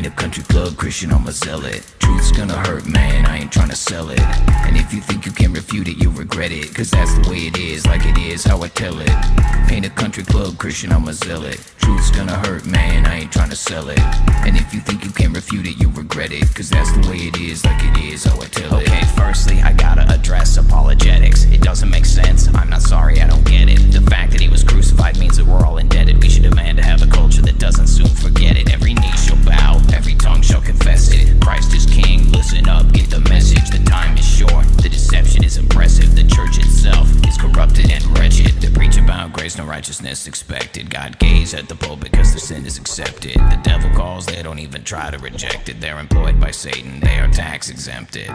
Ain't a country club Christian, I'm a zealot. Truth's gonna hurt, man, I ain't tryna sell it. And if you think you can refute it, you'll regret it. Cause that's the way it is, like it is, how I tell it. Ain't a country club Christian, I'm a zealot. Truth's gonna hurt, man, I ain't tryna sell it. And if you think you can refute it, you'll regret it. Cause that's the way it is, like it is, how I tell it. Okay, firstly, I gotta address apologetics. It doesn't make sense, I'm not sorry, I don't get it. The fact that he was crucified means that we're all indebted. We should demand to have a culture that doesn't soon forget it. Every knee shall bow, every tongue shall confess it. Christ is king, listen up, get the message. The time is short, the deception is impressive. The church itself is corrupted and wretched. They preach about grace, no righteousness expected. God gaze at the pulpit because the sin is accepted. The devil calls, they don't even try to reject it. They're employed by Satan, they are tax exempted.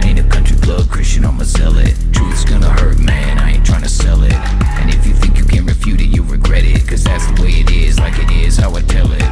Ain't a country club Christian, I'm a zealot. Truth's gonna hurt, man, I ain't tryna sell it. And if you think you can refute it, you'll regret it. Cause that's the way it is, like it is, how I tell it.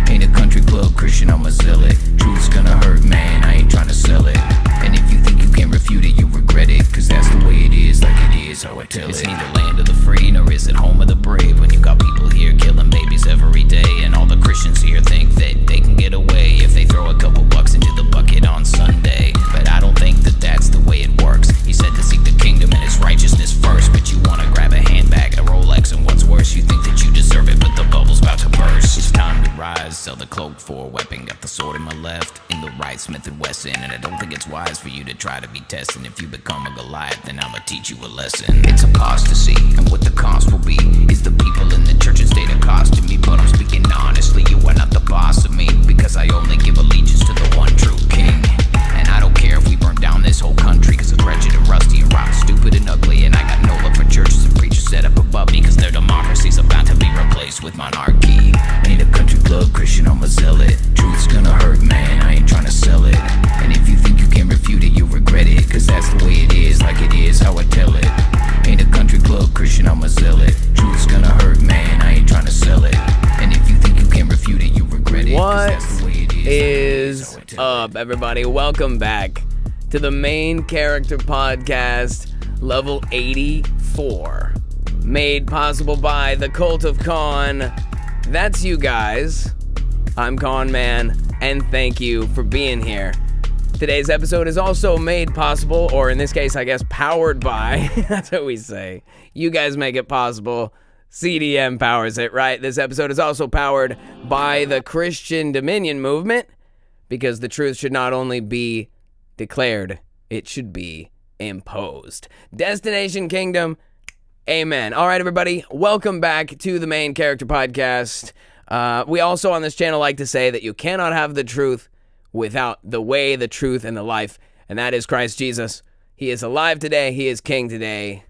Ain't a country club Christian, I'm a zealot. Truth's gonna hurt, man, I ain't tryna sell it. And if you think you can refute it, you'll regret it. Cause that's the way it is, like it is, how I tell It's it. neither land of the free, nor is it home of the brave. When you got people here killing babies every day, and all the Christians here think that they can get away if they throw a couple bucks into the bucket on Sunday. But I don't think that that's the way it works. He said to seek the kingdom and its righteousness first, but you wanna grab a handbag, a Rolex, and what's worse, you think that you deserve it, but the bubble's about to burst. It's time to rise, sell the cloak for a weapon. Got the sword in my left, in the right, Smith & Wesson. And I don't think it's wise for you to try to be testing. If you become a Goliath, then I'ma teach you a lesson. It's apostasy, and what the cost will be is the people in the church and state accosting me. But I'm speaking honestly, you are not the boss of me, because I only give allegiance to the one true king. And I don't care if we burn down this whole country, cause it's wretched and rusty and rotten, stupid and ugly. And I got no love for churches and preachers set up above me, cause their democracy's about to be replaced with monarchy. Ain't a country club Christian, I'm a zealot. Truth's gonna hurt, man, I ain't tryna sell it. And if you think you can refute it, you'll regret it. Cause that's the way it is, like it is, how I tell it. Ain't a country club Christian, I'm a zealot. Truth's gonna hurt, man, I ain't tryna sell it. And if you think you can refute it, you'll regret it. What that's the way it is up, everybody? Welcome back to the Main Character Podcast, level 84. Made possible by the Cult of Con. That's you guys. I'm Con Man, and thank you for being here. Today's episode is also made possible, or in this case, I guess, powered by, that's what we say. You guys make it possible. CDM powers it, right? This episode is also powered by the Christian Dominion movement, because the truth should not only be declared, it should be imposed. Destination Kingdom, amen. All right, everybody, welcome back to the Main Character Podcast. We also on this channel like to say that you cannot have the truth without the way, the truth, and the life, and that is Christ Jesus. He is alive today. He is king today.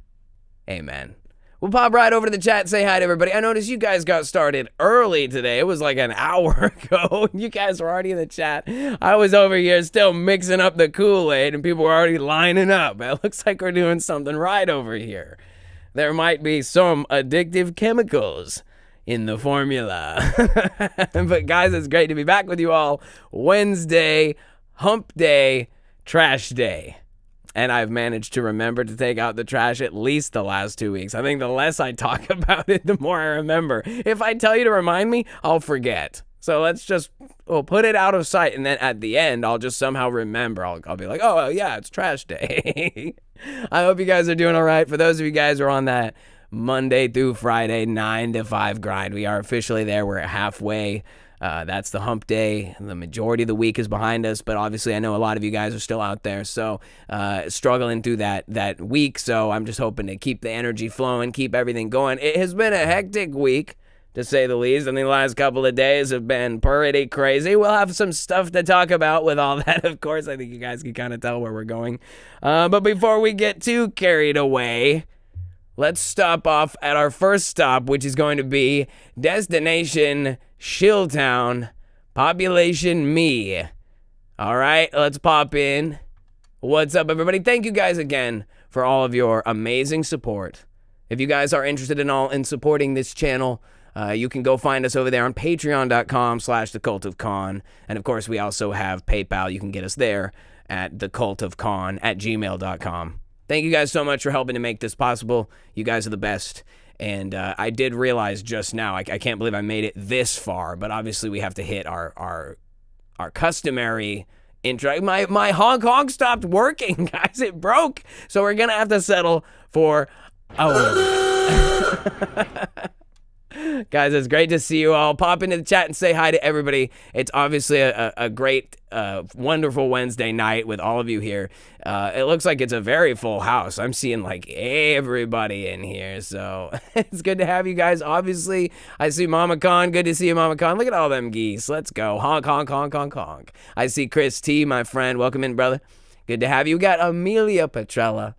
Amen. We'll pop right over to the chat, say hi to everybody. I noticed you guys got started early today. It was like an hour ago. You guys were already in the chat. I was over here still mixing up the Kool-Aid, and people were already lining up. It looks like we're doing something right over here. There might be some addictive chemicals in the formula. But guys, it's great to be back with you all. Wednesday, hump day, trash day. And I've managed to remember to take out the trash at least the last 2 weeks. I think the less I talk about it, the more I remember. If I tell you to remind me, I'll forget. So we'll put it out of sight, and then at the end, I'll just somehow remember. I'll be like, oh, yeah, it's trash day. I hope you guys are doing all right. For those of you guys who are on that Monday through Friday, 9 to 5 grind, we are officially there. We're halfway. That's the hump day. The majority of the week is behind us, but obviously I know a lot of you guys are still out there, so struggling through that week. So I'm just hoping to keep the energy flowing, keep everything going. It has been a hectic week, to say the least. I think the last couple of days have been pretty crazy. We'll have some stuff to talk about with all that, of course. I think you guys can kind of tell where we're going. But before we get too carried away, let's stop off at our first stop, which is going to be Destination Shilltown, population me. All right, let's pop in. What's up, everybody? Thank you guys again for all of your amazing support. If you guys are interested in supporting this channel, you can go find us over there on patreon.com/thecultofcon. And of course, we also have PayPal. You can get us there at thecultofcon@gmail.com. Thank you guys so much for helping to make this possible. You guys are the best. And I did realize just now, I can't believe I made it this far, but obviously we have to hit our our customary intro. My Hong Kong stopped working, guys. It broke. So we're going to have to settle for Guys, it's great to see you all. Pop into the chat and say hi to everybody. It's obviously a great, wonderful Wednesday night with all of you here. It looks like it's a very full house. I'm seeing like everybody in here, so it's good to have you guys. Obviously, I see Mama Khan. Good to see you, Mama Khan. Look at all them geese. Let's go. Honk, honk, honk, honk, honk. I see Chris T, my friend. Welcome in, brother. Good to have you. We got Amelia Petrella.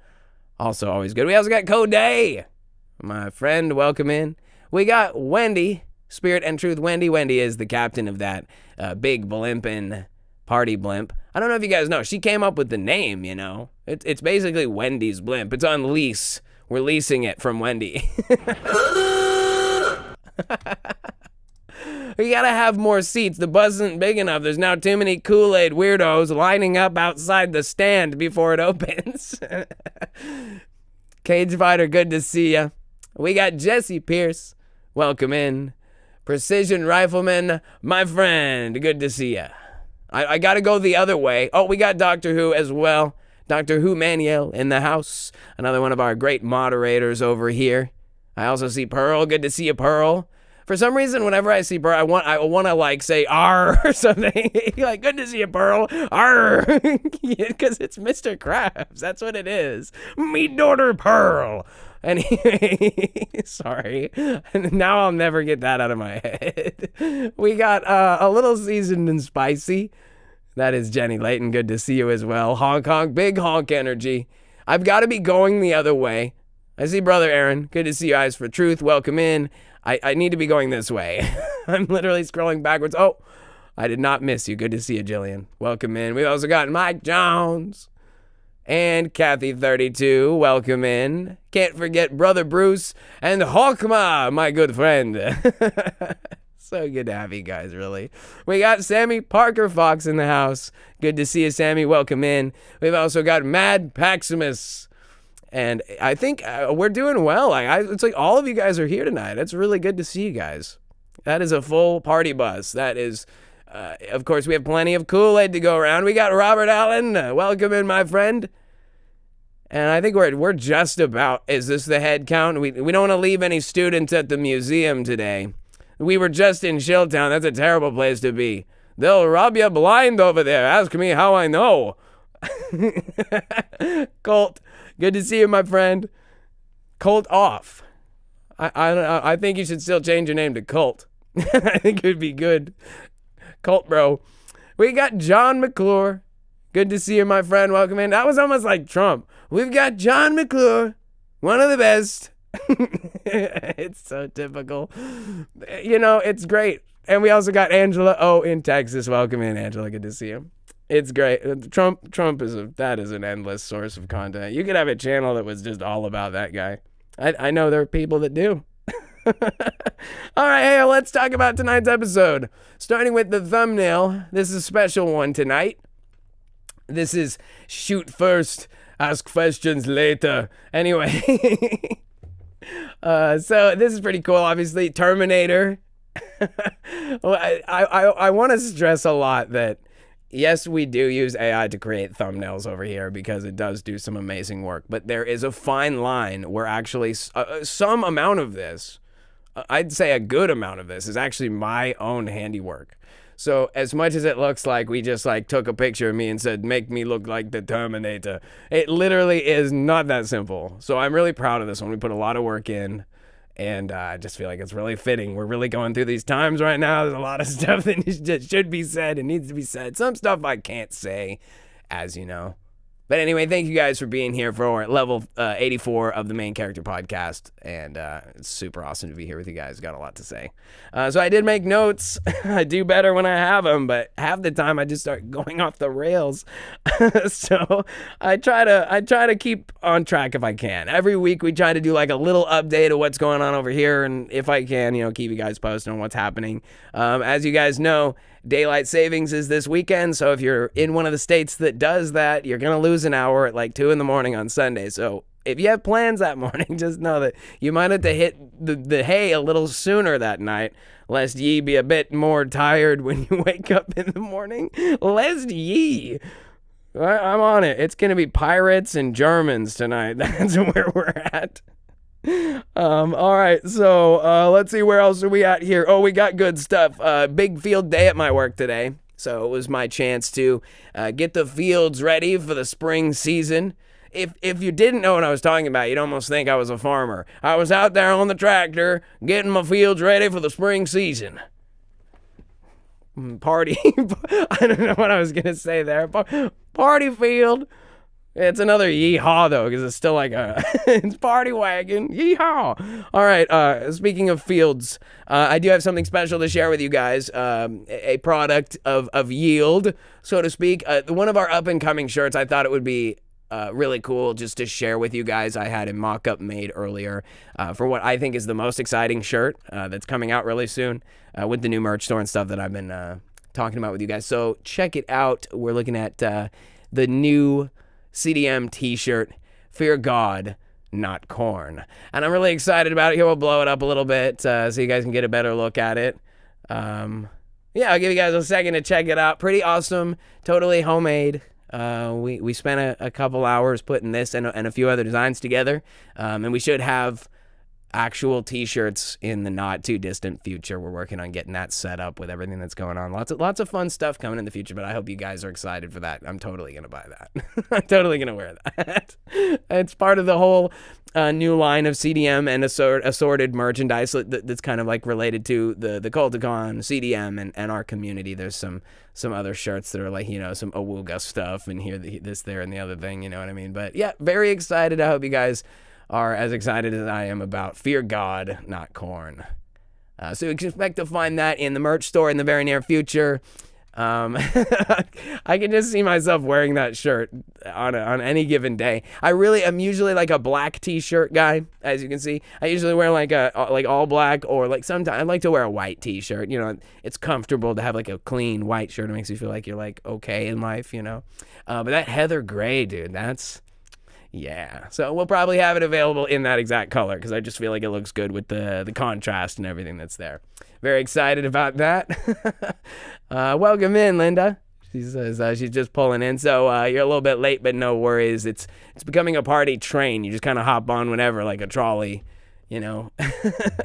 Also always good. We also got Coday, my friend. Welcome in. We got Wendy, Spirit and Truth Wendy. Wendy is the captain of that big blimpin' party blimp. I don't know if you guys know. She came up with the name, you know. It's basically Wendy's blimp. It's on lease. We're leasing it from Wendy. We gotta have more seats. The bus isn't big enough. There's now too many Kool-Aid weirdos lining up outside the stand before it opens. Cage Fighter, good to see ya. We got Jesse Pierce. Welcome in. Precision Rifleman, my friend. Good to see ya. I gotta go the other way. Oh, we got Doctor Who as well. Doctor Who Manuel in the house. Another one of our great moderators over here. I also see Pearl. Good to see you, Pearl. For some reason, whenever I see Pearl, I want to like say "R" or something. Like, good to see you, Pearl. R, because it's Mr. Krabs. That's what it is. Me daughter Pearl. Anyway, sorry. Now I'll never get that out of my head. We got a little seasoned and spicy. That is Jenny Layton. Good to see you as well. Honk honk, big honk energy. I've got to be going the other way. I see Brother Aaron. Good to see you, Eyes for Truth. Welcome in. I need to be going this way. I'm literally scrolling backwards. Oh, I did not miss you. Good to see you, Jillian. Welcome in. We've also got Mike Jones and Kathy32. Welcome in. Can't forget Brother Bruce and Hawkma, my good friend. So good to have you guys, really. We got Sammy Parker Fox in the house. Good to see you, Sammy. Welcome in. We've also got Mad Paximus. And I think we're doing well. It's like all of you guys are here tonight. It's really good to see you guys. That is a full party bus. That is, of course, we have plenty of Kool-Aid to go around. We got Robert Allen. Welcome in, my friend. And I think we're just about, is this the head count? We don't want to leave any students at the museum today. We were just in Shilltown. That's a terrible place to be. They'll rob you blind over there. Ask me how I know. Colt. Good to see you, my friend. Colt off. I think you should still change your name to Colt. I think it would be good. Colt, bro. We got John McClure. Good to see you, my friend. Welcome in. That was almost like Trump. We've got John McClure, one of the best. It's so typical. You know, it's great. And we also got Angela O in Texas. Welcome in, Angela. Good to see you. It's great. Trump is an endless source of content. You could have a channel that was just all about that guy. I know there are people that do. All right, hey, let's talk about tonight's episode. Starting with the thumbnail. This is a special one tonight. This is shoot first, ask questions later. Anyway, so this is pretty cool. Obviously, Terminator. Well, I want to stress a lot that yes, we do use AI to create thumbnails over here because it does do some amazing work. But there is a fine line where actually some amount of this, I'd say a good amount of this, is actually my own handiwork. So as much as it looks like we just like took a picture of me and said, make me look like the Terminator, it literally is not that simple. So I'm really proud of this one. We put a lot of work in. And I just feel like it's really fitting. We're really going through these times right now. There's a lot of stuff that should be said and needs to be said. Some stuff I can't say, as you know. But anyway, thank you guys for being here for level 84 of the Main Character Podcast. And it's super awesome to be here with you guys. Got a lot to say. So I did make notes. I do better when I have them, but half the time I just start going off the rails. So I try to keep on track if I can. Every week we try to do like a little update of what's going on over here. And if I can, keep you guys posted on what's happening. As you guys know, Daylight Savings is this weekend, so if you're in one of the states that does that, you're going to lose an hour at like 2 in the morning on Sunday. So if you have plans that morning, just know that you might have to hit the hay a little sooner that night, lest ye be a bit more tired when you wake up in the morning. Lest ye. I'm on it. It's going to be pirates and Germans tonight. That's where we're at. All right, so let's see, where else are we at here? Oh, we got good stuff. Big field day at my work today. So it was my chance to get the fields ready for the spring season. If you didn't know what I was talking about, you'd almost think I was a farmer. I was out there on the tractor getting my fields ready for the spring season. Party. I don't know what I was going to say there. Party field. It's another yeehaw, though, because it's still like it's party wagon. Yeehaw. All right, speaking of fields, I do have something special to share with you guys, a product of yield, so to speak. One of our up-and-coming shirts, I thought it would be really cool just to share with you guys. I had a mock-up made earlier for what I think is the most exciting shirt that's coming out really soon with the new merch store and stuff that I've been talking about with you guys. So check it out. We're looking at the new CDM t-shirt, Fear God, Not Corn. And I'm really excited about it. Here, we'll blow it up a little bit so you guys can get a better look at it. Yeah, I'll give you guys a second to check it out. Pretty awesome, totally homemade. We spent a couple hours putting this and a few other designs together, and we should have actual t-shirts in the not too distant future. We're working on getting that set up with everything that's going on. Lots of fun stuff coming in the future, but I hope you guys are excited for that. I'm totally going to buy that. I'm totally going to wear that. It's part of the whole new line of CDM and assorted merchandise that's kind of like related to the Culticon, CDM, and our community. There's some other shirts that are like, some Awooga stuff and here, this, there, and the other thing, you know what I mean? But yeah, very excited. I hope you guys are as excited as I am about Fear God, Not Corn. So you can expect to find that in the merch store in the very near future. I can just see myself wearing that shirt on any given day. I really am usually like a black t-shirt guy, as you can see. I usually wear like all black, or like sometimes I like to wear a white t-shirt. It's comfortable to have like a clean white shirt. It makes you feel like you're like okay in life, But that heather gray, dude, yeah, so we'll probably have it available in that exact color because I just feel like it looks good with the contrast and everything that's there. Very excited about that. Welcome in, Linda. She says she's just pulling in, so you're a little bit late, but no worries. It's becoming a party train. You just kind of hop on whenever, like a trolley,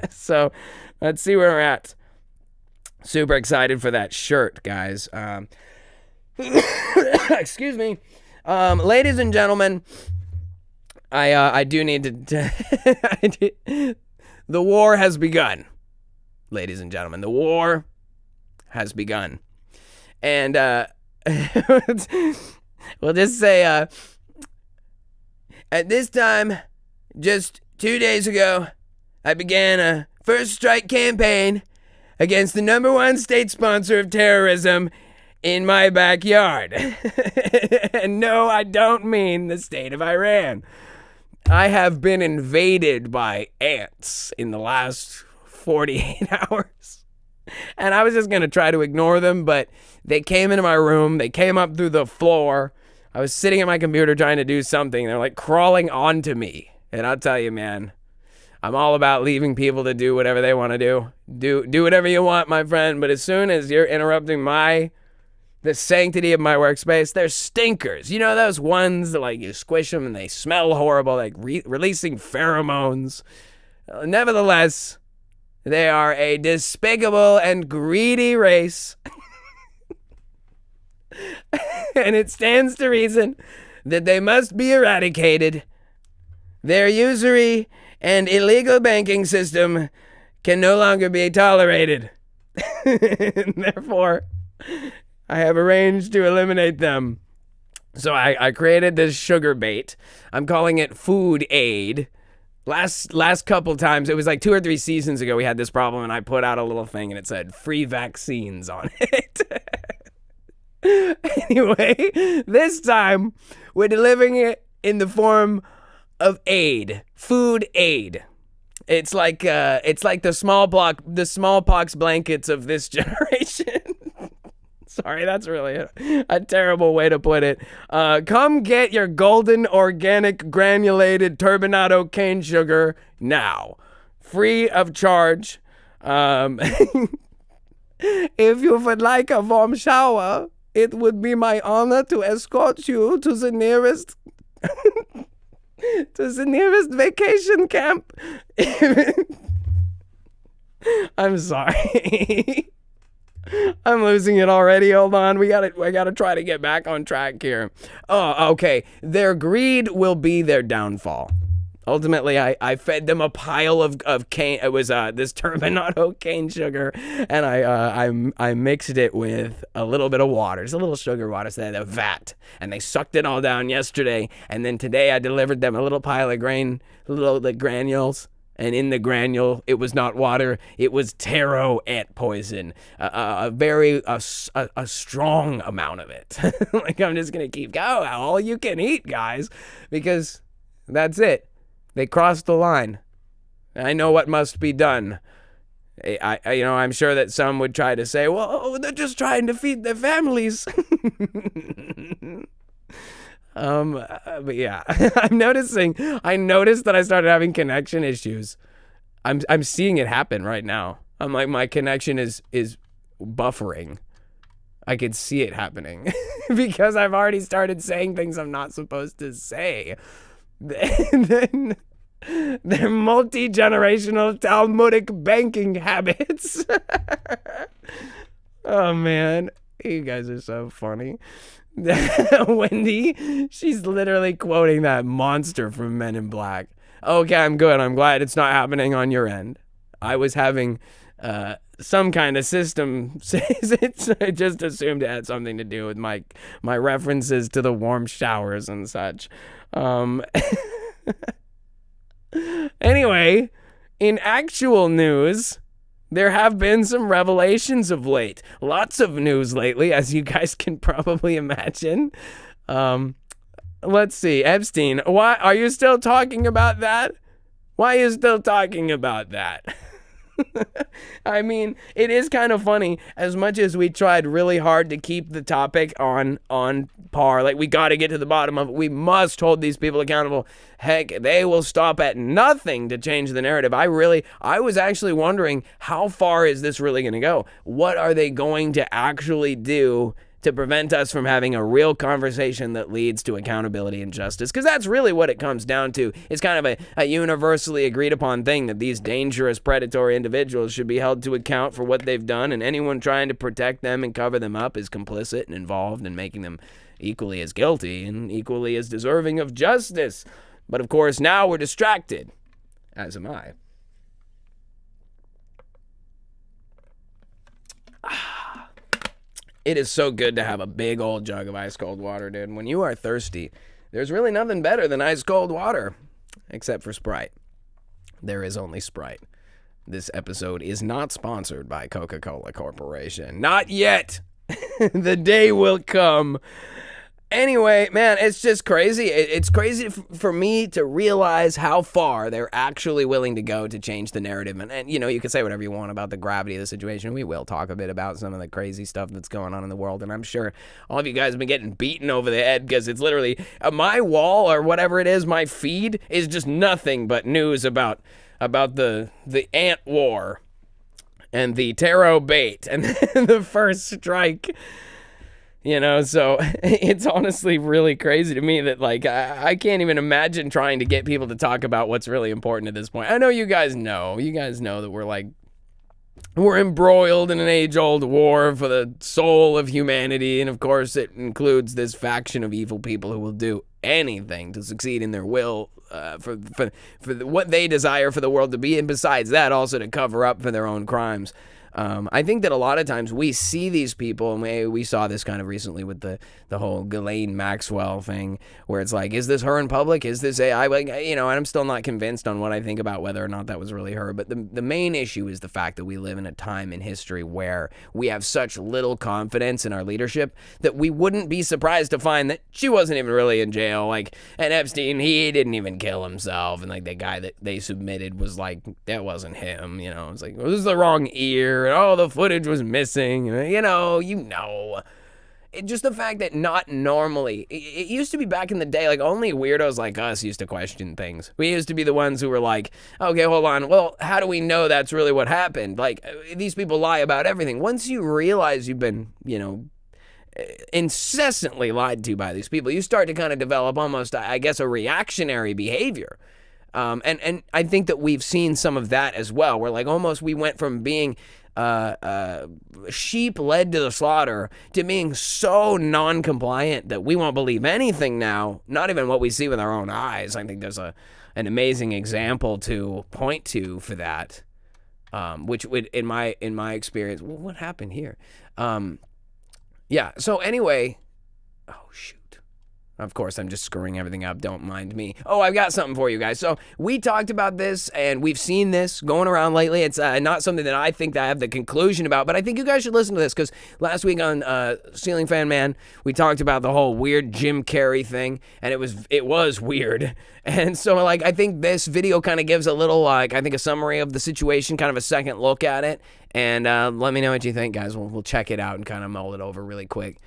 So let's see where we're at. Super excited for that shirt, guys. Excuse me. Ladies and gentlemen, I do need to the war has begun, ladies and gentlemen. The war has begun. And we'll just say at this time, just 2 days ago, I began a first strike campaign against the #1 state sponsor of terrorism in my backyard. And no, I don't mean the state of Iran. I have been invaded by ants in the last 48 hours. And I was just going to try to ignore them, but they came into my room. They came up through the floor. I was sitting at my computer trying to do something. They're like crawling onto me. And I'll tell you, man, I'm all about leaving people to do whatever they want to do. Do whatever you want, my friend. But as soon as you're interrupting the sanctity of my workspace, they're stinkers. Those ones that like you squish them and they smell horrible, like releasing pheromones. Nevertheless, they are a despicable and greedy race. And it stands to reason that they must be eradicated. Their usury and illegal banking system can no longer be tolerated. And therefore, I have arranged to eliminate them. So I created this sugar bait. I'm calling it food aid. Last couple times, it was like 2 or 3 seasons ago, we had this problem, and I put out a little thing, and it said free vaccines on it. Anyway, this time, we're delivering it in the form of aid. Food aid. It's like the smallpox blankets of this generation. Sorry, that's really a terrible way to put it. Come get your golden organic granulated turbinado cane sugar now. Free of charge. If you would like a warm shower, it would be my honor to escort you to the nearest vacation camp. I'm sorry. I'm losing it already. Hold on. I gotta try to get back on track here. Oh, okay. Their greed will be their downfall. Ultimately, I fed them a pile of cane. It was this turbinado cane sugar, and I mixed it with a little bit of water, just a little sugar water, so they had a vat, and they sucked it all down yesterday. And then today I delivered them a little pile of granules, and in the granule it was not water, it was taro ant poison, a very strong amount of it. Like, I'm just gonna keep going, all you can eat, guys, because that's it. They crossed the line. I know what must be done. I'm sure that some would try to say, well, they're just trying to feed their families. But yeah, I noticed that I started having connection issues. I'm seeing it happen right now. I'm like, my connection is buffering. I could see it happening because I've already started saying things I'm not supposed to say. Then their multi-generational Talmudic banking habits. Oh man, you guys are so funny. Wendy, she's literally quoting that monster from Men in Black. Okay, I'm good. I'm glad it's not happening on your end. I was having some kind of system. I just assumed it had something to do with my references to the warm showers and such. Anyway, in actual news, there have been some revelations of late. Lots of news lately, as you guys can probably imagine. Let's see, Epstein. Why are you still talking about that? Why are you still talking about that? I mean, it is kind of funny. As much as we tried really hard to keep the topic on par, like, we got to get to the bottom of it. We must hold these people accountable. Heck, they will stop at nothing to change the narrative. I was actually wondering, how far is this really going to go? What are they going to actually do to prevent us from having a real conversation that leads to accountability and justice? Because that's really what it comes down to. It's kind of a universally agreed upon thing that these dangerous predatory individuals should be held to account for what they've done, and anyone trying to protect them and cover them up is complicit and involved in making them equally as guilty and equally as deserving of justice. But of course, now we're distracted, as am I. It is so good to have a big old jug of ice cold water, dude. When you are thirsty, there's really nothing better than ice cold water, except for Sprite. There is only Sprite. This episode is not sponsored by Coca-Cola Corporation. Not yet. The day will come. Anyway, man, it's just crazy. It's crazy for me to realize how far they're actually willing to go to change the narrative. And you can say whatever you want about the gravity of the situation. We will talk a bit about some of the crazy stuff that's going on in the world. And I'm sure all of you guys have been getting beaten over the head because it's literally my wall or whatever it is, my feed is just nothing but news about the ant war and the taro bait and the first strike. So it's honestly really crazy to me that, like, I can't even imagine trying to get people to talk about what's really important at this point. I know you guys know. You guys know that we're embroiled in an age-old war for the soul of humanity, and of course it includes this faction of evil people who will do anything to succeed in their will for what they desire for the world to be, and besides that, also to cover up for their own crimes. I think that a lot of times we see these people, and we saw this kind of recently with the whole Ghislaine Maxwell thing, where it's like, is this her in public? Is this AI? Like, and I'm still not convinced on what I think about whether or not that was really her. But the main issue is the fact that we live in a time in history where we have such little confidence in our leadership that we wouldn't be surprised to find that she wasn't even really in jail. Like, and Epstein, he didn't even kill himself. And like the guy that they submitted was like, that wasn't him. It's like, well, this is the wrong ear. here, and all the footage was missing. You know. Just the fact that not normally, it used to be back in the day, like only weirdos like us used to question things. We used to be the ones who were like, okay, hold on, well, how do we know that's really what happened? Like, these people lie about everything. Once you realize you've been, incessantly lied to by these people, you start to kind of develop almost, I guess, a reactionary behavior. And I think that we've seen some of that as well, where like almost we went from being sheep led to the slaughter to being so non-compliant that we won't believe anything now, not even what we see with our own eyes. I think there's an amazing example to point to for that, which would, in my experience, well, what happened here? Yeah, so anyway, oh shoot. Of course, I'm just screwing everything up. Don't mind me. Oh, I've got something for you guys. So we talked about this, and we've seen this going around lately. It's not something that I think that I have the conclusion about, but I think you guys should listen to this, because last week on Ceiling Fan Man, we talked about the whole weird Jim Carrey thing, and it was weird. And so, like, I think this video kind of gives a little, like, I think a summary of the situation, kind of a second look at it. And let me know what you think, guys. We'll check it out and kind of mull it over really quick.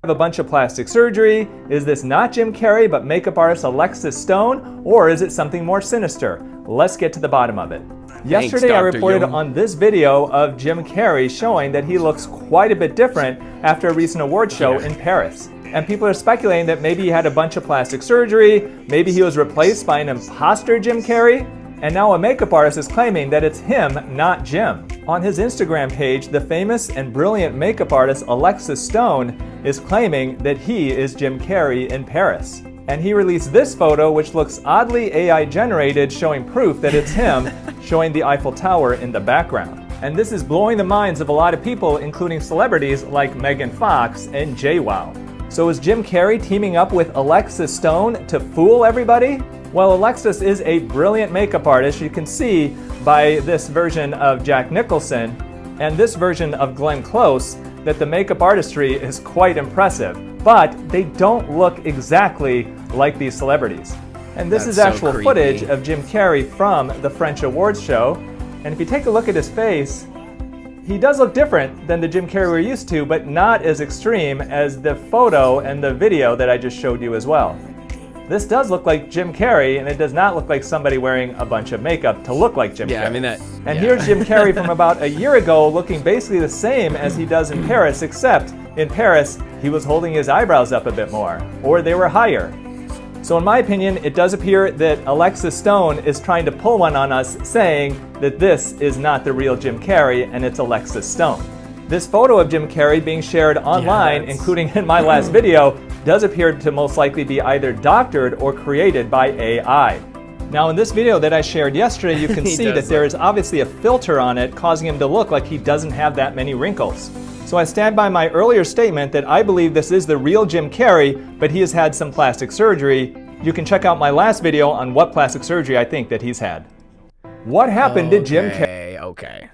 Have a bunch of plastic surgery? Is this not Jim Carrey but makeup artist Alexis Stone, or is it something more sinister? Let's get to the bottom of it. Yesterday I reported on this video of Jim Carrey showing that he looks quite a bit different after a recent award show in Paris. And people are speculating that maybe he had a bunch of plastic surgery, maybe he was replaced by an imposter Jim Carrey, and now a makeup artist is claiming that it's him, not Jim. On his Instagram page, the famous and brilliant makeup artist Alexis Stone is claiming that he is Jim Carrey in Paris. And he released this photo, which looks oddly AI generated, showing proof that it's him, showing the Eiffel Tower in the background. And this is blowing the minds of a lot of people, including celebrities like Megan Fox and JWoww. So is Jim Carrey teaming up with Alexis Stone to fool everybody? Well, Alexis is a brilliant makeup artist. You can see by this version of Jack Nicholson and this version of Glenn Close that the makeup artistry is quite impressive, but they don't look exactly like these celebrities. And this is actual footage of Jim Carrey from the French awards show. And if you take a look at his face, he does look different than the Jim Carrey we're used to, but not as extreme as the photo and the video that I just showed you as well. This does look like Jim Carrey, and it does not look like somebody wearing a bunch of makeup to look like Jim Carrey. I mean that. And here's Jim Carrey from about a year ago, looking basically the same as he does in Paris, except in Paris, he was holding his eyebrows up a bit more, or they were higher. So in my opinion, it does appear that Alexis Stone is trying to pull one on us, saying that this is not the real Jim Carrey, and it's Alexis Stone. This photo of Jim Carrey being shared online, including in my last video, does appear to most likely be either doctored or created by AI. Now in this video that I shared yesterday, you can see that there is obviously a filter on it causing him to look like he doesn't have that many wrinkles. So I stand by my earlier statement that I believe this is the real Jim Carrey, but he has had some plastic surgery. You can check out my last video on what plastic surgery I think that he's had. What happened to Jim Carrey? Okay.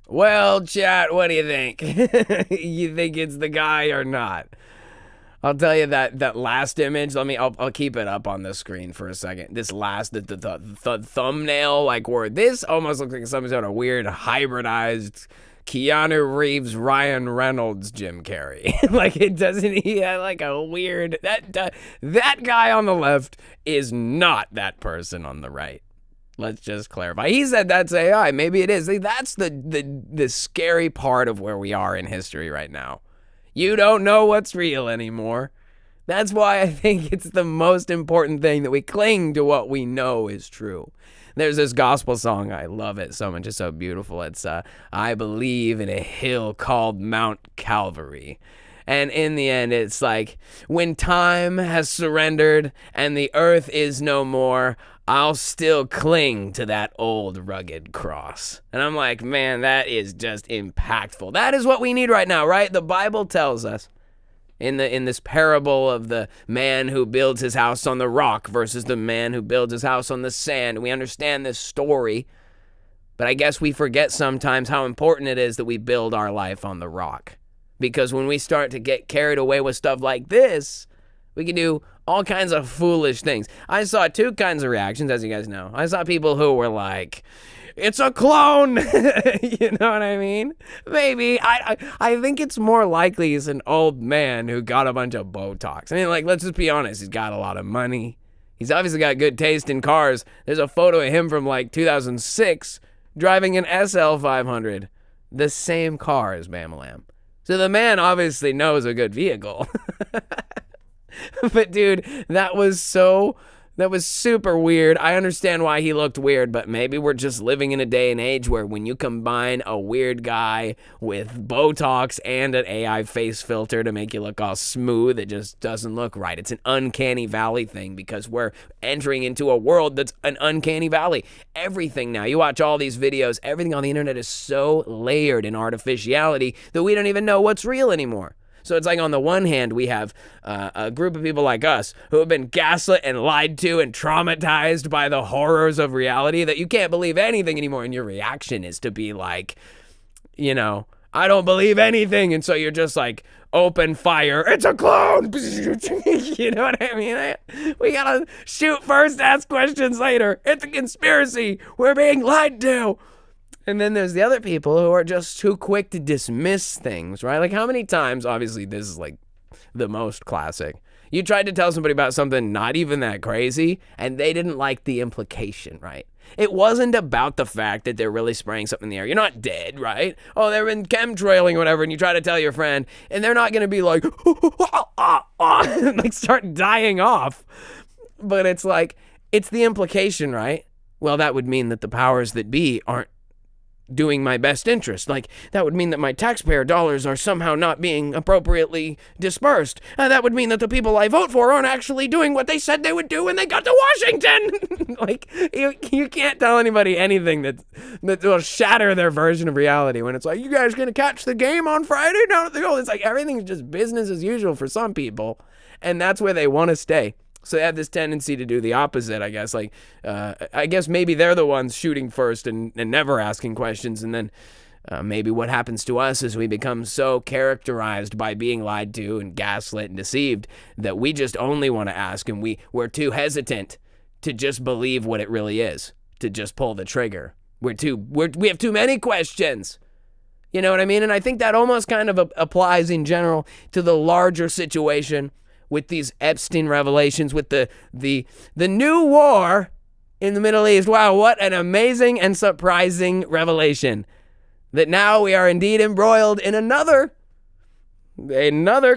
Well, chat, what do you think? You think it's the guy or not? I'll tell you that last image. I'll keep it up on the screen for a second. This last, the thumbnail, like where this almost looks like some sort of weird hybridized Keanu Reeves, Ryan Reynolds, Jim Carrey. Like it doesn't. He had like a weird that guy on the left is not that person on the right. Let's just clarify. He said that's AI. Maybe it is. That's the scary part of where we are in history right now. You don't know what's real anymore. That's why I think it's the most important thing that we cling to what we know is true. There's this gospel song. I love it so much. It's so beautiful. It's I believe in a hill called Mount Calvary. And in the end, it's like, when time has surrendered and the earth is no more, I'll still cling to that old rugged cross. And I'm like, man, that is just impactful. That is what we need right now, right? The Bible tells us in this parable of the man who builds his house on the rock versus the man who builds his house on the sand. We understand this story, but I guess we forget sometimes how important it is that we build our life on the rock. Because when we start to get carried away with stuff like this, we can do all kinds of foolish things. I saw two kinds of reactions, as you guys know. I saw people who were like, it's a clone. You know what I mean? Maybe. I think it's more likely he's an old man who got a bunch of Botox. I mean, like, let's just be honest. He's got a lot of money. He's obviously got good taste in cars. There's a photo of him from like 2006 driving an SL 500. The same car as Bamalam. So the man obviously knows a good vehicle. But dude, that was super weird. I understand why he looked weird, but maybe we're just living in a day and age where when you combine a weird guy with Botox and an AI face filter to make you look all smooth, it just doesn't look right. It's an uncanny valley thing because we're entering into a world that's an uncanny valley. Everything now, you watch all these videos, everything on the internet is so layered in artificiality that we don't even know what's real anymore. So it's like on the one hand, we have a group of people like us who have been gaslit and lied to and traumatized by the horrors of reality that you can't believe anything anymore. And your reaction is to be like, you know, I don't believe anything. And so you're just like, open fire. It's a clone. You know what I mean? We gotta shoot first, ask questions later. It's a conspiracy. We're being lied to. And then there's the other people who are just too quick to dismiss things, right? Like how many times, obviously this is like the most classic, you tried to tell somebody about something not even that crazy and they didn't like the implication, right? It wasn't about the fact that they're really spraying something in the air. You're not dead, right? Oh, they're in chemtrailing or whatever, and you try to tell your friend, and they're not going to be like, and like start dying off. But it's like, it's the implication, right? Well, that would mean that the powers that be aren't doing my best interest. Like, that would mean that my taxpayer dollars are somehow not being appropriately dispersed. That would mean that the people I vote for aren't actually doing what they said they would do when they got to Washington. Like, you can't tell anybody anything that will shatter their version of reality when it's like, you guys gonna catch the game on Friday? No, it's like everything's just business as usual for some people, and that's where they want to stay. So they have this tendency to do the opposite, I guess. Like, I guess maybe they're the ones shooting first and never asking questions. And then maybe what happens to us is we become so characterized by being lied to and gaslit and deceived that we just only want to ask. And we're too hesitant to just believe what it really is, to just pull the trigger. We have too many questions. You know what I mean? And I think that almost kind of applies in general to the larger situation with these Epstein revelations, with the new war in the Middle East. Wow, what an amazing and surprising revelation. That now we are indeed embroiled in another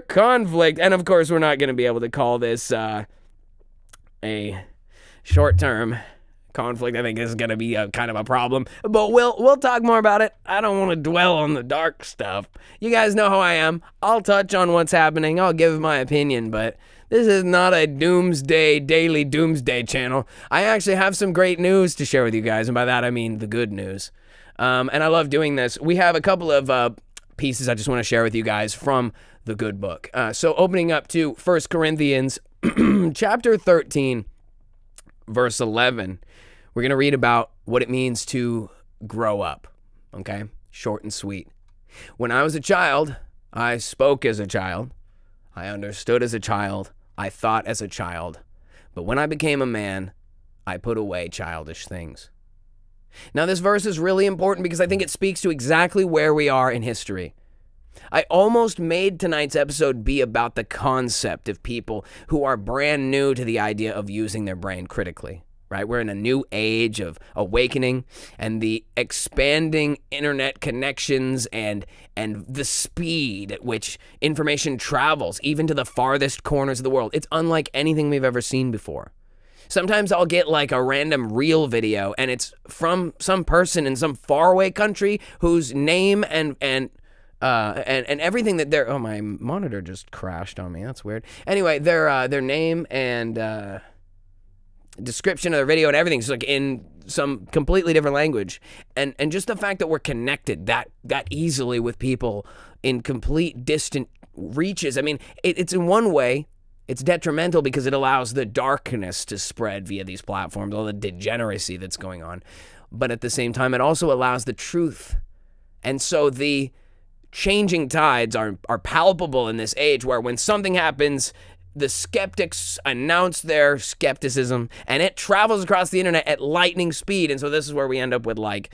conflict. And of course, we're not going to be able to call this a short-term conflict. I think this is going to be a kind of a problem, but we'll talk more about it. I don't want to dwell on the dark stuff. You guys know how I am. I'll touch on what's happening. I'll give my opinion, but this is not a daily doomsday channel. I actually have some great news to share with you guys, and by that I mean the good news. And I love doing this. We have a couple of pieces I just want to share with you guys from the good book. So opening up to 1 Corinthians chapter 13, verse 11. We're going to read about what it means to grow up, okay? Short and sweet. When I was a child, I spoke as a child. I understood as a child. I thought as a child. But when I became a man, I put away childish things. Now, this verse is really important because I think it speaks to exactly where we are in history. I almost made tonight's episode be about the concept of people who are brand new to the idea of using their brain critically. Right? We're in a new age of awakening, and the expanding internet connections and the speed at which information travels, even to the farthest corners of the world. It's unlike anything we've ever seen before. Sometimes I'll get like a random reel video, and it's from some person in some faraway country whose name and everything that they're... Oh, my monitor just crashed on me. That's weird. Anyway, their name and... description of the video and everything's like in some completely different language, and just the fact that we're connected that easily with people in complete distant reaches. I mean, it's in one way it's detrimental because it allows the darkness to spread via these platforms, all the degeneracy that's going on, but at the same time it also allows the truth. And so the changing tides are palpable in this age, where when something happens, the skeptics announce their skepticism, and it travels across the internet at lightning speed. And so this is where we end up with, like,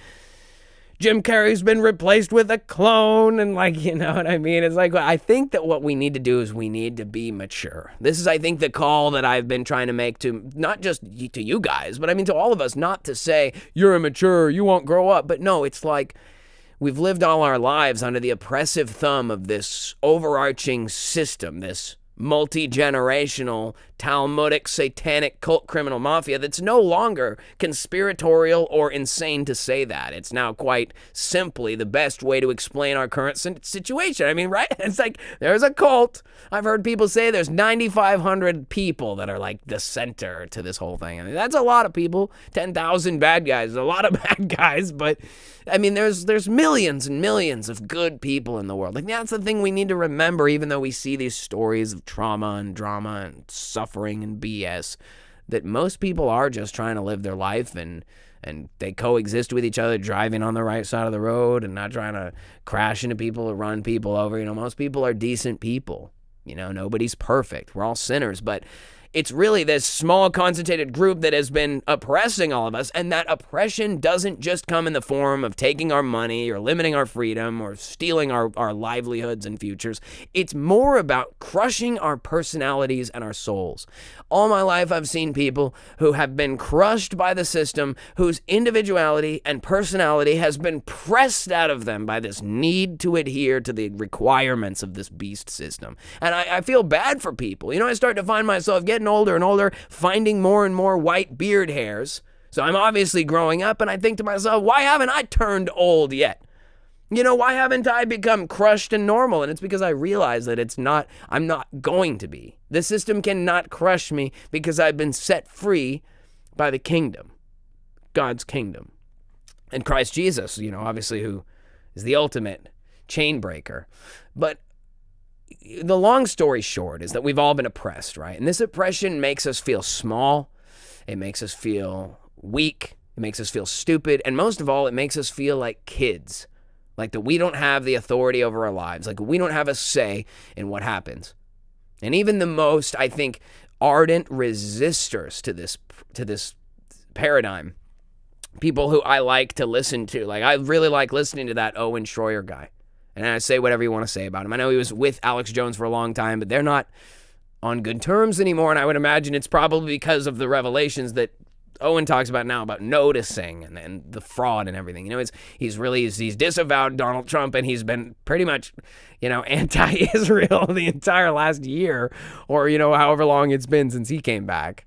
Jim Carrey's been replaced with a clone, and, like, you know what I mean? It's like, I think that what we need to do is we need to be mature. This is, I think, the call that I've been trying to make to not just to you guys, but I mean to all of us, not to say, you're immature, you won't grow up. But no, it's like, we've lived all our lives under the oppressive thumb of this overarching system, this multi-generational, Talmudic, satanic, cult criminal mafia that's no longer conspiratorial or insane to say that. It's now quite simply the best way to explain our current situation. I mean, right? It's like, there's a cult. I've heard people say there's 9,500 people that are like the center to this whole thing. I mean, that's a lot of people. 10,000 bad guys is a lot of bad guys, but I mean, there's millions and millions of good people in the world. Like, that's the thing we need to remember, even though we see these stories of trauma and drama and suffering and BS, that most people are just trying to live their life, and they coexist with each other, driving on the right side of the road and not trying to crash into people or run people over. You know, most people are decent people. You know, nobody's perfect. We're all sinners, but it's really this small concentrated group that has been oppressing all of us, and that oppression doesn't just come in the form of taking our money or limiting our freedom or stealing our livelihoods and futures. It's more about crushing our personalities and our souls. All my life I've seen people who have been crushed by the system, whose individuality and personality has been pressed out of them by this need to adhere to the requirements of this beast system. And I feel bad for people. You know, I start to find myself getting older and older, finding more and more white beard hairs. So I'm obviously growing up, and I think to myself, why haven't I turned old yet? You know, why haven't I become crushed and normal? And it's because I realize that I'm not going to be. The system cannot crush me because I've been set free by the kingdom, God's kingdom. And Christ Jesus, you know, obviously, who is the ultimate chain breaker. But the long story short is that we've all been oppressed, right? And this oppression makes us feel small. It makes us feel weak. It makes us feel stupid. And most of all, it makes us feel like kids. Like that we don't have the authority over our lives. Like we don't have a say in what happens. And even the most, I think, ardent resistors to this paradigm, people who I like to listen to, like I really like listening to that Owen Schroyer guy. And I say whatever you want to say about him. I know he was with Alex Jones for a long time, but they're not on good terms anymore. And I would imagine it's probably because of the revelations that Owen talks about now, about noticing and the fraud and everything. You know, he's disavowed Donald Trump, and he's been pretty much, you know, anti-Israel the entire last year, or, you know, however long it's been since he came back.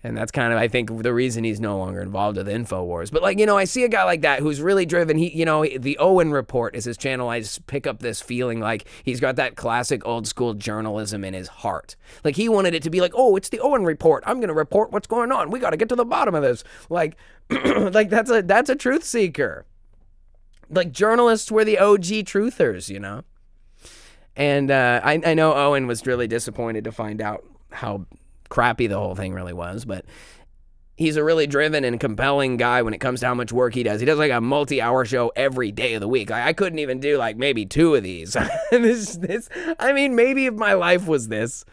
And that's kind of, I think, the reason he's no longer involved with InfoWars. But, like, you know, I see a guy like that who's really driven. He, you know, the Owen Report is his channel. I just pick up this feeling like he's got that classic old school journalism in his heart. Like, he wanted it to be like, oh, it's the Owen Report. I'm going to report what's going on. We got to get to the bottom of this. Like, like that's a truth seeker. Like, journalists were the OG truthers, you know? And I know Owen was really disappointed to find out how crappy the whole thing really was, but he's a really driven and compelling guy when it comes to how much work he does. He does like a multi-hour show every day of the week. I couldn't even do like maybe 2 of these. I mean, maybe if my life was this,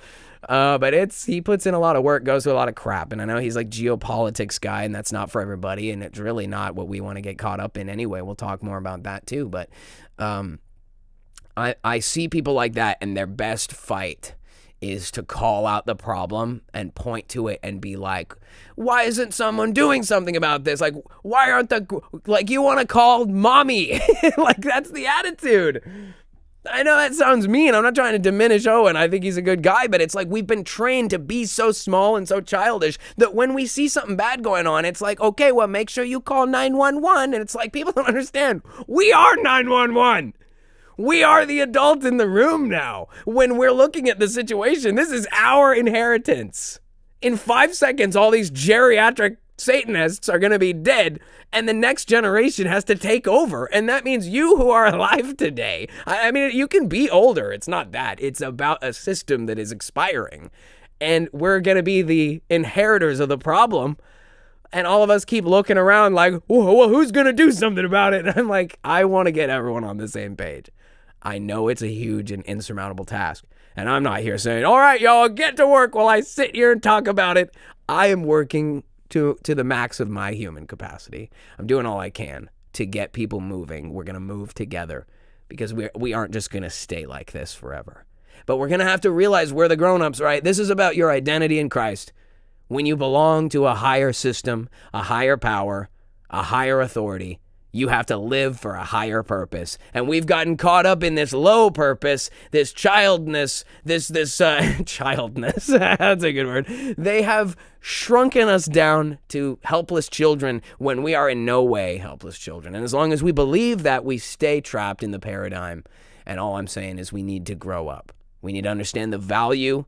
but he puts in a lot of work, goes through a lot of crap, and I know he's like geopolitics guy, and that's not for everybody, and it's really not what we want to get caught up in anyway. We'll talk more about that too, but I see people like that, and their best fight is to call out the problem and point to it and be like, why isn't someone doing something about this? Like, why aren't you want to call mommy? Like, that's the attitude. I know that sounds mean. I'm not trying to diminish Owen. I think he's a good guy, but it's like we've been trained to be so small and so childish that when we see something bad going on, it's like, okay, well, make sure you call 911. And it's like, people don't understand. We are 911. We are the adult in the room now. When we're looking at the situation, this is our inheritance. In 5 seconds, all these geriatric Satanists are going to be dead, and the next generation has to take over. And that means you who are alive today. I mean, you can be older. It's not that. It's about a system that is expiring. And we're going to be the inheritors of the problem. And all of us keep looking around like, well, who's going to do something about it? And I'm like, I want to get everyone on the same page. I know it's a huge and insurmountable task, And I'm not here saying, all right, y'all, get to work while I sit here and talk about it. I am working to the max of my human capacity. I'm doing all I can to get people moving. We're going to move together because we aren't just going to stay like this forever. But we're going to have to realize we're the grown-ups, right? This is about your identity in Christ. When you belong to a higher system, a higher power, a higher authority, you have to live for a higher purpose. And we've gotten caught up in this low purpose, this childness, childness, that's a good word. They have shrunken us down to helpless children when we are in no way helpless children. And as long as we believe that, we stay trapped in the paradigm. And all I'm saying is we need to grow up. We need to understand the value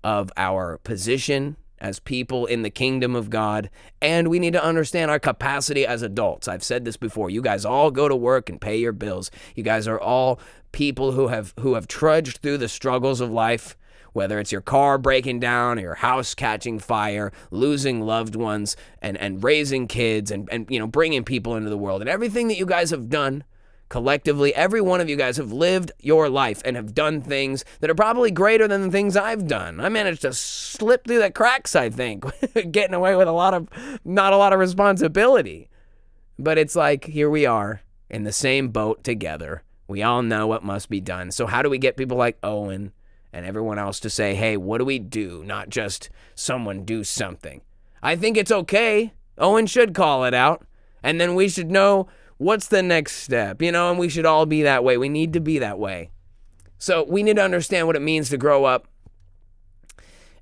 of our position as people in the kingdom of God, and we need to understand our capacity as adults. I've said this before. You guys all go to work and pay your bills. You guys are all people who have trudged through the struggles of life, whether it's your car breaking down or your house catching fire, losing loved ones, and raising kids, and bringing people into the world. And everything that you guys have done collectively, every one of you guys have lived your life and have done things that are probably greater than the things I've done. I managed to slip through the cracks, I think, getting away with not a lot of responsibility. But it's like, here we are in the same boat together. We all know what must be done. So how do we get people like Owen and everyone else to say, hey, what do we do? Not just someone do something. I think it's okay. Owen should call it out. And then we should know what's the next step, and we should all be that way. We need to be that way. So we need to understand what it means to grow up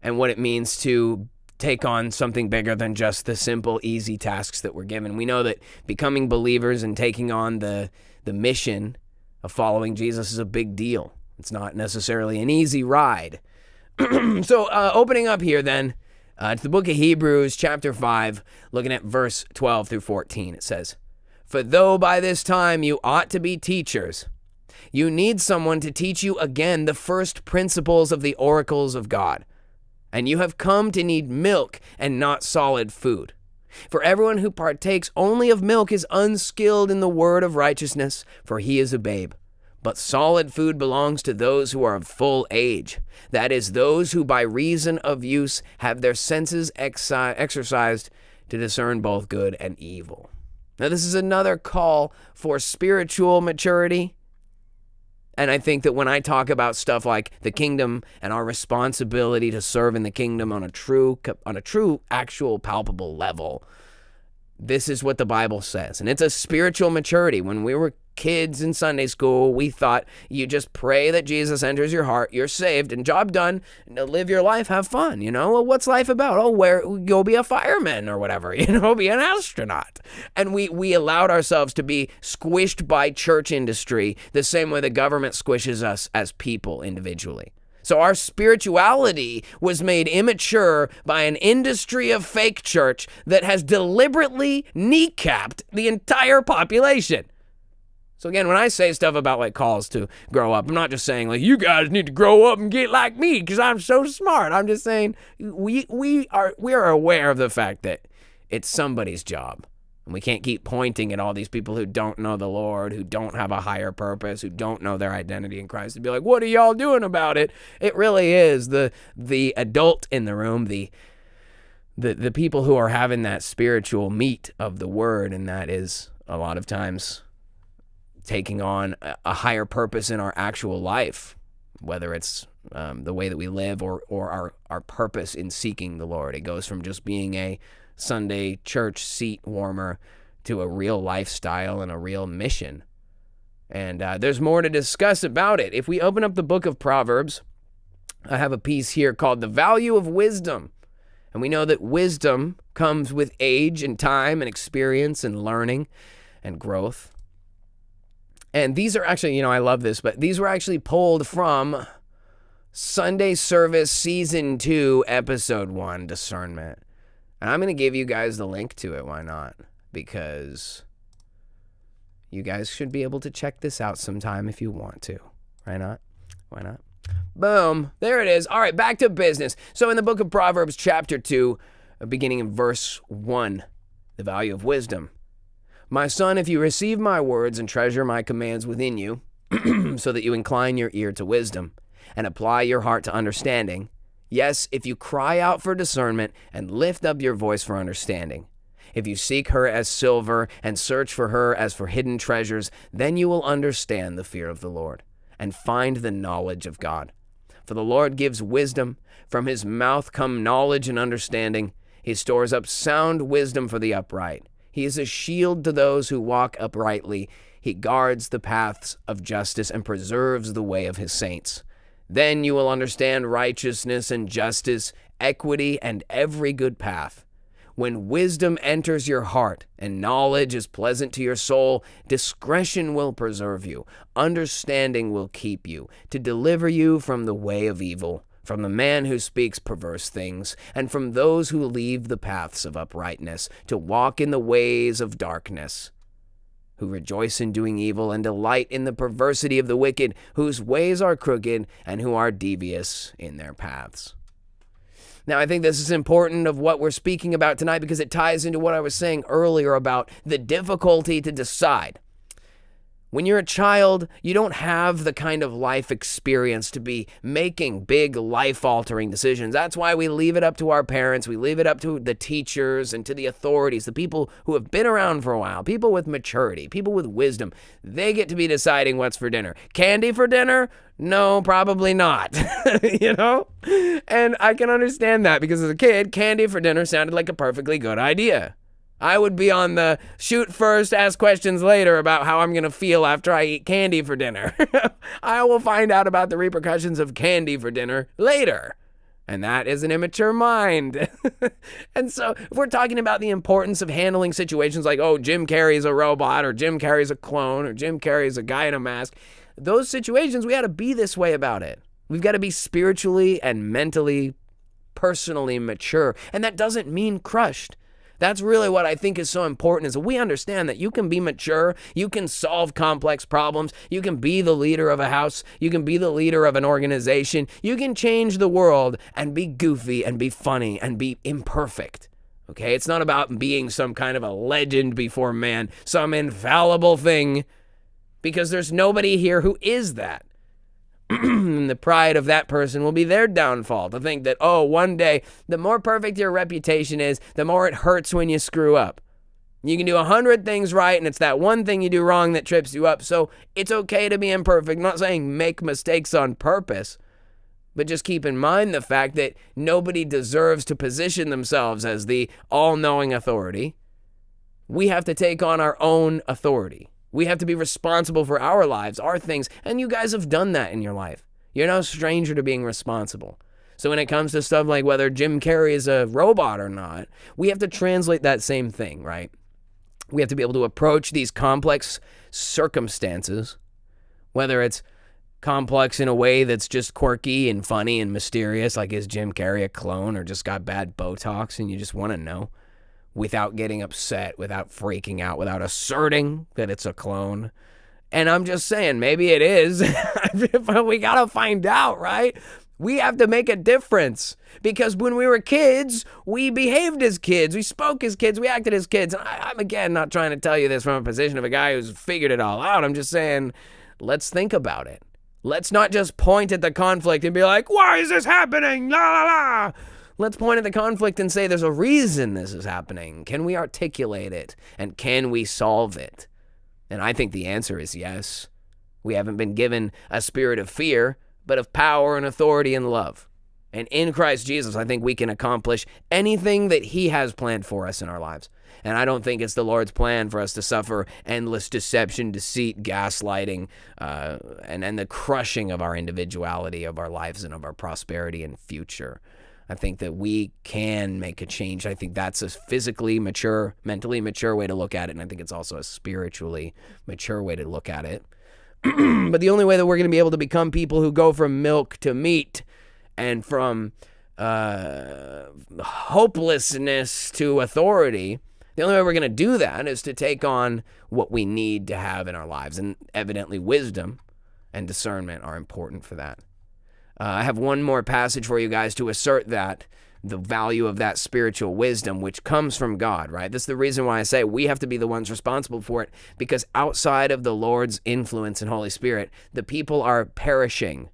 and what it means to take on something bigger than just the simple, easy tasks that we're given. We know that becoming believers and taking on the mission of following Jesus is a big deal. It's not necessarily an easy ride. So opening up here then to the book of Hebrews, chapter 5, looking at verse 12 through 14, it says, "For though by this time you ought to be teachers, you need someone to teach you again the first principles of the oracles of God. And you have come to need milk and not solid food. For everyone who partakes only of milk is unskilled in the word of righteousness, for he is a babe. But solid food belongs to those who are of full age, that is, those who by reason of use have their senses exercised to discern both good and evil." Now, this is another call for spiritual maturity. And I think that when I talk about stuff like the kingdom and our responsibility to serve in the kingdom on a true, actual, palpable level, this is what the Bible says. And it's a spiritual maturity. When we were kids in Sunday school, we thought you just pray that Jesus enters your heart, you're saved, and job done, live your life, have fun, Well, what's life about? Oh, go be a fireman or whatever, be an astronaut. And we allowed ourselves to be squished by church industry the same way the government squishes us as people individually. So our spirituality was made immature by an industry of fake church that has deliberately kneecapped the entire population. So again, when I say stuff about calls to grow up, I'm not just saying you guys need to grow up and get like me because I'm so smart. I'm just saying we are aware of the fact that it's somebody's job. And we can't keep pointing at all these people who don't know the Lord, who don't have a higher purpose, who don't know their identity in Christ, and be like, what are y'all doing about it? It really is the adult in the room, the people who are having that spiritual meat of the word, and that is a lot of times taking on a higher purpose in our actual life, whether it's the way that we live or our purpose in seeking the Lord. It goes from just being a Sunday church seat warmer to a real lifestyle and a real mission. And there's more to discuss about it. If we open up the book of Proverbs, I have a piece here called The Value of Wisdom. And we know that wisdom comes with age and time and experience and learning and growth. And these are actually, I love this, but these were actually pulled from Sunday Service Season 2, Episode 1, Discernment. And I'm going to give you guys the link to it. Why not? Because you guys should be able to check this out sometime if you want to. Why not? Why not? Boom. There it is. All right, back to business. So in the book of Proverbs, chapter 2, beginning in verse 1, the value of wisdom. "My son, if you receive my words and treasure my commands within you, so that you incline your ear to wisdom, and apply your heart to understanding. Yes, if you cry out for discernment and lift up your voice for understanding. If you seek her as silver and search for her as for hidden treasures, then you will understand the fear of the Lord and find the knowledge of God. For the Lord gives wisdom. From his mouth come knowledge and understanding. He stores up sound wisdom for the upright. He is a shield to those who walk uprightly. He guards the paths of justice and preserves the way of his saints. Then you will understand righteousness and justice, equity, and every good path. When wisdom enters your heart and knowledge is pleasant to your soul, discretion will preserve you, understanding will keep you, to deliver you from the way of evil, from the man who speaks perverse things, and from those who leave the paths of uprightness, to walk in the ways of darkness, who rejoice in doing evil and delight in the perversity of the wicked, whose ways are crooked and who are devious in their paths. Now, I think this is important of what we're speaking about tonight because it ties into what I was saying earlier about the difficulty to decide. When you're a child, you don't have the kind of life experience to be making big life-altering decisions. That's why we leave it up to our parents, we leave it up to the teachers and to the authorities, the people who have been around for a while, people with maturity, people with wisdom. They get to be deciding what's for dinner. Candy for dinner? No, probably not, you know? And I can understand that because as a kid, candy for dinner sounded like a perfectly good idea. I would be on the shoot first, ask questions later about how I'm going to feel after I eat candy for dinner. I will find out about the repercussions of candy for dinner later. And that is an immature mind. And so if we're talking about the importance of handling situations like, oh, Jim Carrey's a robot, or Jim Carrey's a clone, or Jim Carrey's a guy in a mask, those situations, we got to be this way about it. We've got to be spiritually and mentally, personally mature. And that doesn't mean crushed. That's really what I think is so important, is that we understand that you can be mature, you can solve complex problems, you can be the leader of a house, you can be the leader of an organization, you can change the world and be goofy and be funny and be imperfect. Okay, it's not about being some kind of a legend before man, some infallible thing, because there's nobody here who is that. And the pride of that person will be their downfall, to think that, oh, one day, the more perfect your reputation is, the more it hurts when you screw up. You can do 100 things right, and it's that one thing you do wrong that trips you up, so it's okay to be imperfect. I'm not saying make mistakes on purpose, but just keep in mind the fact that nobody deserves to position themselves as the all-knowing authority. We have to take on our own authority. We have to be responsible for our lives, our things, and you guys have done that in your life. You're no stranger to being responsible. So when it comes to stuff like whether Jim Carrey is a robot or not, we have to translate that same thing, right? We have to be able to approach these complex circumstances, whether it's complex in a way that's just quirky and funny and mysterious, like is Jim Carrey a clone or just got bad Botox and you just want to know, without getting upset, without freaking out, without asserting that it's a clone. And I'm just saying, maybe it is. But we got to find out, right? We have to make a difference. Because when we were kids, we behaved as kids. We spoke as kids. We acted as kids. And I'm, again, not trying to tell you this from a position of a guy who's figured it all out. I'm just saying, let's think about it. Let's not just point at the conflict and be like, why is this happening? La, la, la. Let's point at the conflict and say there's a reason this is happening. Can we articulate it? And can we solve it? And I think the answer is yes. We haven't been given a spirit of fear, but of power and authority and love. And in Christ Jesus, I think we can accomplish anything that he has planned for us in our lives. And I don't think it's the Lord's plan for us to suffer endless deception, deceit, gaslighting, and the crushing of our individuality, of our lives, and of our prosperity and future. I think that we can make a change. I think that's a physically mature, mentally mature way to look at it. And I think it's also a spiritually mature way to look at it. But the only way that we're going to be able to become people who go from milk to meat and from hopelessness to authority, the only way we're going to do that is to take on what we need to have in our lives. And evidently wisdom and discernment are important for that. I have one more passage for you guys to assert that, the value of that spiritual wisdom, which comes from God, right? This is the reason why I say we have to be the ones responsible for it, because outside of the Lord's influence and Holy Spirit, the people are perishing.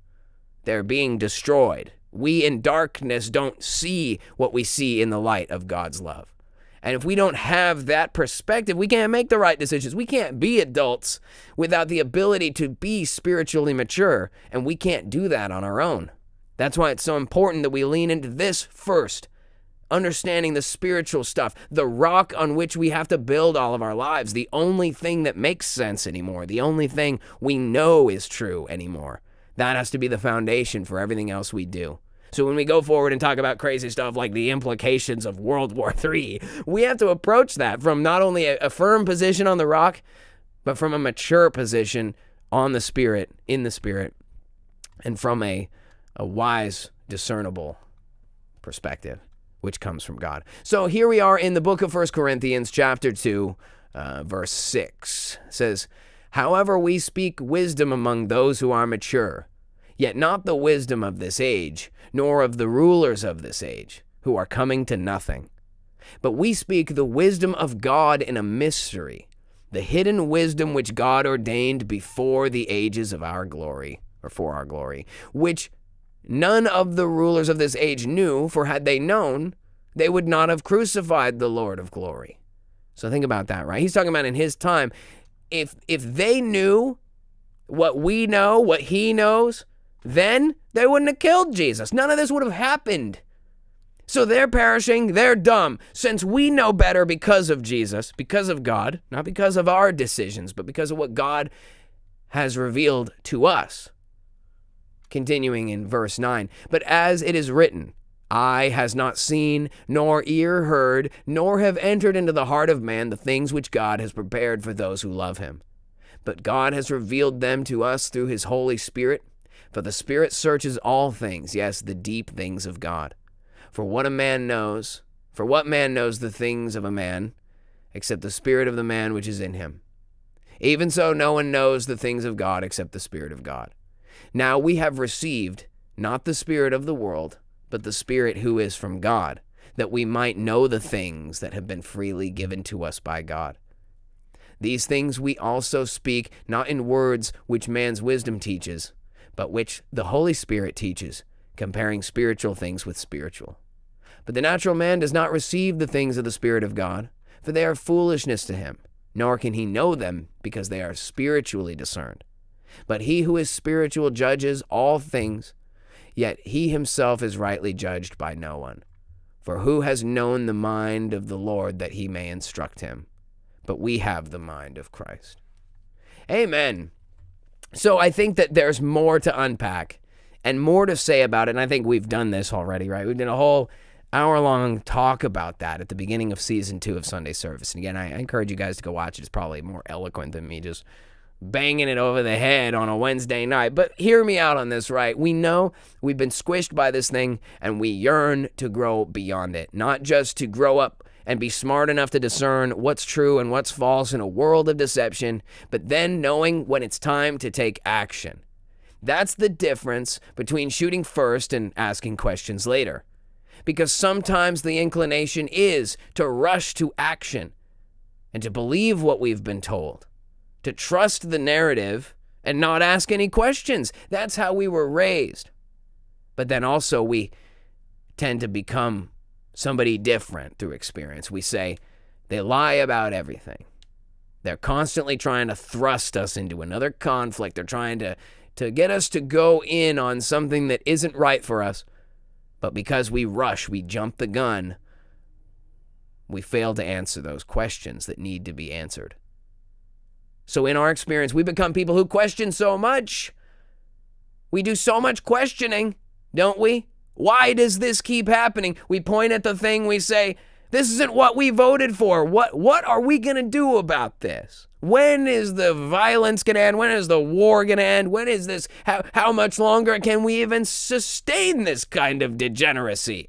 They're being destroyed. We in darkness don't see what we see in the light of God's love. And if we don't have that perspective, we can't make the right decisions. We can't be adults without the ability to be spiritually mature, and we can't do that on our own. That's why it's so important that we lean into this first, understanding the spiritual stuff, the rock on which we have to build all of our lives, the only thing that makes sense anymore, the only thing we know is true anymore. That has to be the foundation for everything else we do. So when we go forward and talk about crazy stuff like the implications of World War III, we have to approach that from not only a firm position on the rock, but from a mature position on the Spirit, in the Spirit, and from a wise, discernible perspective, which comes from God. So here we are in the book of 1 Corinthians, chapter 2, verse 6. It says, "However, we speak wisdom among those who are mature, yet not the wisdom of this age, nor of the rulers of this age, who are coming to nothing. But we speak the wisdom of God in a mystery, the hidden wisdom which God ordained before the ages of our glory, or for our glory, which none of the rulers of this age knew, for had they known, they would not have crucified the Lord of glory." So think about that, right? He's talking about in his time. If they knew what we know, what he knows, then they wouldn't have killed Jesus. None of this would have happened. So they're perishing, they're dumb. Since we know better because of Jesus, because of God, not because of our decisions, but because of what God has revealed to us. Continuing in verse 9, "But as it is written, eye has not seen, nor ear heard, nor have entered into the heart of man the things which God has prepared for those who love him. But God has revealed them to us through his Holy Spirit. For the Spirit searches all things, yes, the deep things of God. For what man knows the things of a man, except the spirit of the man which is in him? Even so, no one knows the things of God except the Spirit of God. Now we have received not the spirit of the world, but the Spirit who is from God, that we might know the things that have been freely given to us by God. These things we also speak, not in words which man's wisdom teaches, but which the Holy Spirit teaches, comparing spiritual things with spiritual. But the natural man does not receive the things of the Spirit of God, for they are foolishness to him, nor can he know them, because they are spiritually discerned. But he who is spiritual judges all things, yet he himself is rightly judged by no one. For who has known the mind of the Lord that he may instruct him? But we have the mind of Christ." Amen. So I think that there's more to unpack and more to say about it, and I think we've done this already, right? We did a whole hour-long talk about that at the beginning of Season 2 of Sunday Service. And again, I encourage you guys to go watch it. It's probably more eloquent than me just banging it over the head on a Wednesday night. But hear me out on this, right? We know we've been squished by this thing, and we yearn to grow beyond it, not just to grow up and be smart enough to discern what's true and what's false in a world of deception, but then knowing when it's time to take action. That's the difference between shooting first and asking questions later. Because sometimes the inclination is to rush to action and to believe what we've been told, to trust the narrative and not ask any questions. That's how we were raised. But then also we tend to become somebody different through experience. We say they lie about everything. They're constantly trying to thrust us into another conflict. They're trying to get us to go in on something that isn't right for us. But because we rush, we jump the gun, we fail to answer those questions that need to be answered. So in our experience, we become people who question so much. We do so much questioning, don't we? Why does this keep happening? We point at the thing, we say, this isn't what we voted for. What are we going to do about this? When is the violence going to end? When is the war going to end? When is this? How much longer can we even sustain this kind of degeneracy?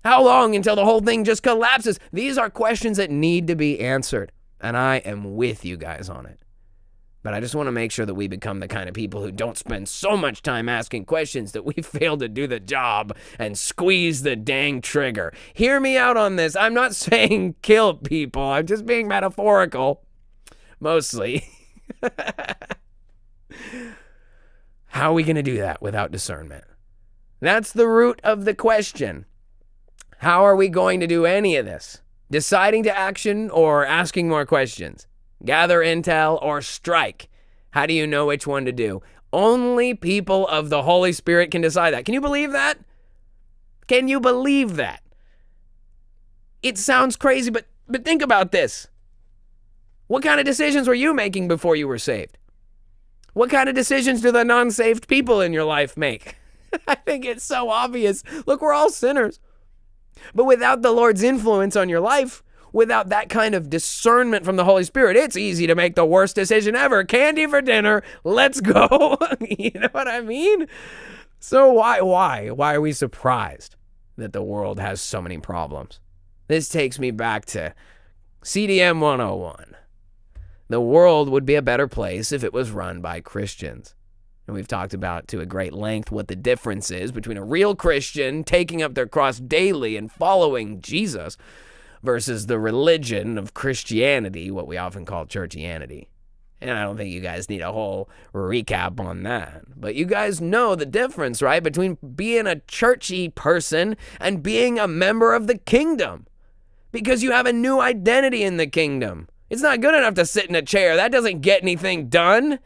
How long until the whole thing just collapses? These are questions that need to be answered, and I am with you guys on it. But I just want to make sure that we become the kind of people who don't spend so much time asking questions that we fail to do the job and squeeze the dang trigger. Hear me out on this. I'm not saying kill people. I'm just being metaphorical, mostly. How are we going to do that without discernment? That's the root of the question. How are we going to do any of this? Deciding to action or asking more questions? Gather intel or strike? How do you know which one to do? Only people of the Holy Spirit can decide that. Can you believe that? Can you believe that? It sounds crazy, but think about this. What kind of decisions were you making before you were saved? What kind of decisions do the non-saved people in your life make? I think it's so obvious. Look, we're all sinners. But without the Lord's influence on your life, without that kind of discernment from the Holy Spirit, it's easy to make the worst decision ever. Candy for dinner, let's go. You know what I mean? So why are we surprised that the world has so many problems? This takes me back to CDM 101. The world would be a better place if it was run by Christians. And we've talked about to a great length what the difference is between a real Christian taking up their cross daily and following Jesus versus the religion of Christianity, what we often call churchianity. And I don't think you guys need a whole recap on that. But you guys know the difference, right? Between being a churchy person and being a member of the kingdom. Because you have a new identity in the kingdom. It's not good enough to sit in a chair. That doesn't get anything done.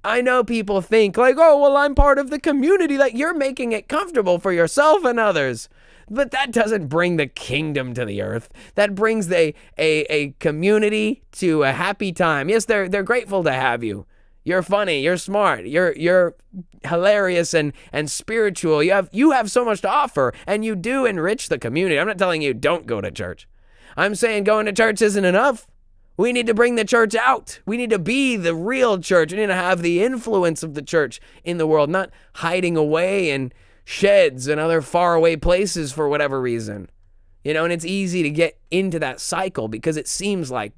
I know people think like, oh, well, I'm part of the community. Like, you're making it comfortable for yourself and others. But that doesn't bring the kingdom to the earth. That brings a community to a happy time. Yes, they're grateful to have you. You're funny. You're smart. You're hilarious and spiritual. You have so much to offer, and you do enrich the community. I'm not telling you don't go to church. I'm saying going to church isn't enough. We need to bring the church out. We need to be the real church. We need to have the influence of the church in the world, not hiding away in sheds and other faraway places for whatever reason. You know, and it's easy to get into that cycle because it seems like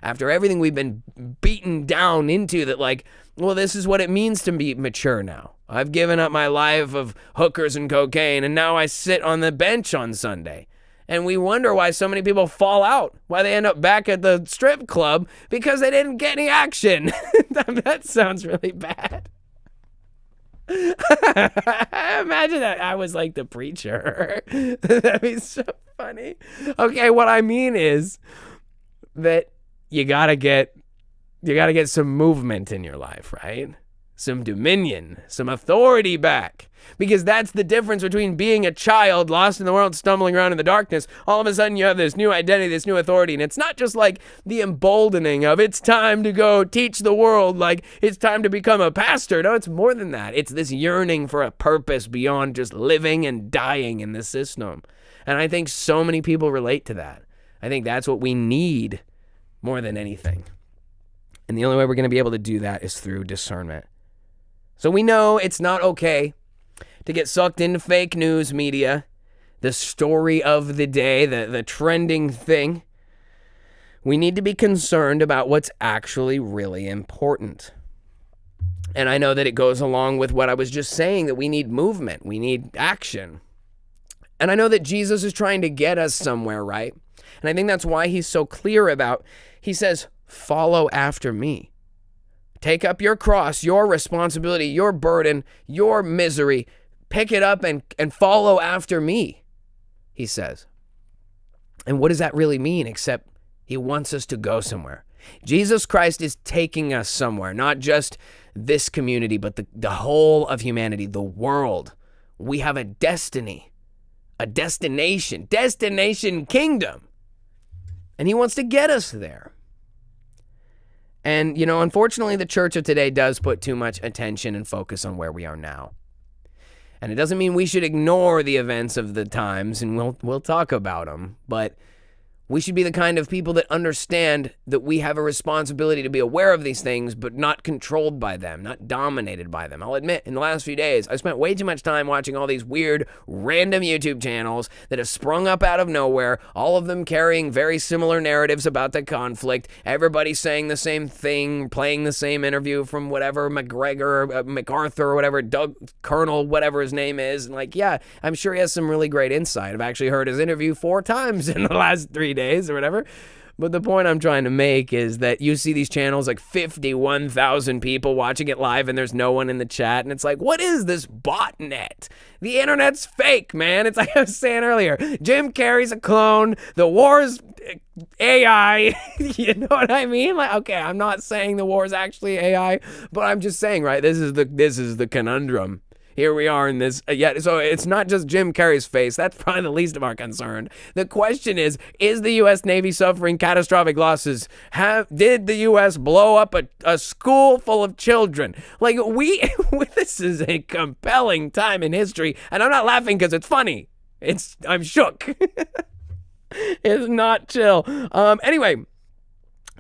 after everything we've been beaten down into that, like, well, this is what it means to be mature now. I've given up my life of hookers and cocaine, and now I sit on the bench on Sunday. And we wonder why so many people fall out, why they end up back at the strip club because they didn't get any action. That sounds really bad. Imagine that I was like the preacher. That'd be so funny. Okay, what I mean is that you gotta get some movement in your life, right? Some dominion, some authority back. Because that's the difference between being a child lost in the world, stumbling around in the darkness. All of a sudden you have this new identity, this new authority. And it's not just like the emboldening of it's time to go teach the world, like it's time to become a pastor. No, it's more than that. It's this yearning for a purpose beyond just living and dying in the system. And I think so many people relate to that. I think that's what we need more than anything. And the only way we're going to be able to do that is through discernment. So we know it's not okay to get sucked into fake news media, the story of the day, the trending thing. We need to be concerned about what's actually really important. And I know that it goes along with what I was just saying, that we need movement, we need action. And I know that Jesus is trying to get us somewhere, right? And I think that's why he's so clear about, he says, follow after me. Take up your cross, your responsibility, your burden, your misery. Pick it up and follow after me, he says. And what does that really mean except he wants us to go somewhere? Jesus Christ is taking us somewhere, not just this community, but the whole of humanity, the world. We have a destiny, a destination kingdom. And he wants to get us there. And, you know, unfortunately, the church of today does put too much attention and focus on where we are now. And it doesn't mean we should ignore the events of the times, and we'll talk about them, but we should be the kind of people that understand that we have a responsibility to be aware of these things, but not controlled by them, not dominated by them. I'll admit, in the last few days, I spent way too much time watching all these weird, random YouTube channels that have sprung up out of nowhere, all of them carrying very similar narratives about the conflict, everybody saying the same thing, playing the same interview from whatever MacArthur or whatever, Doug Colonel, whatever his name is, and like, yeah, I'm sure he has some really great insight. I've actually heard his interview 4 times in the last 3 days or whatever. But the point I'm trying to make is that you see these channels like 51,000 people watching it live and there's no one in the chat. And it's like, what is this botnet? The internet's fake, man. It's like I was saying earlier. Jim Carrey's a clone. The war's AI. You know what I mean? Like, okay, I'm not saying the war is actually AI, but I'm just saying, right? This is the conundrum. Here we are in this, so it's not just Jim Carrey's face. That's probably the least of our concern. The question is the U.S. Navy suffering catastrophic losses? Did the U.S. blow up a school full of children? Like, this is a compelling time in history, and I'm not laughing because it's funny. I'm shook. It's not chill. Anyway,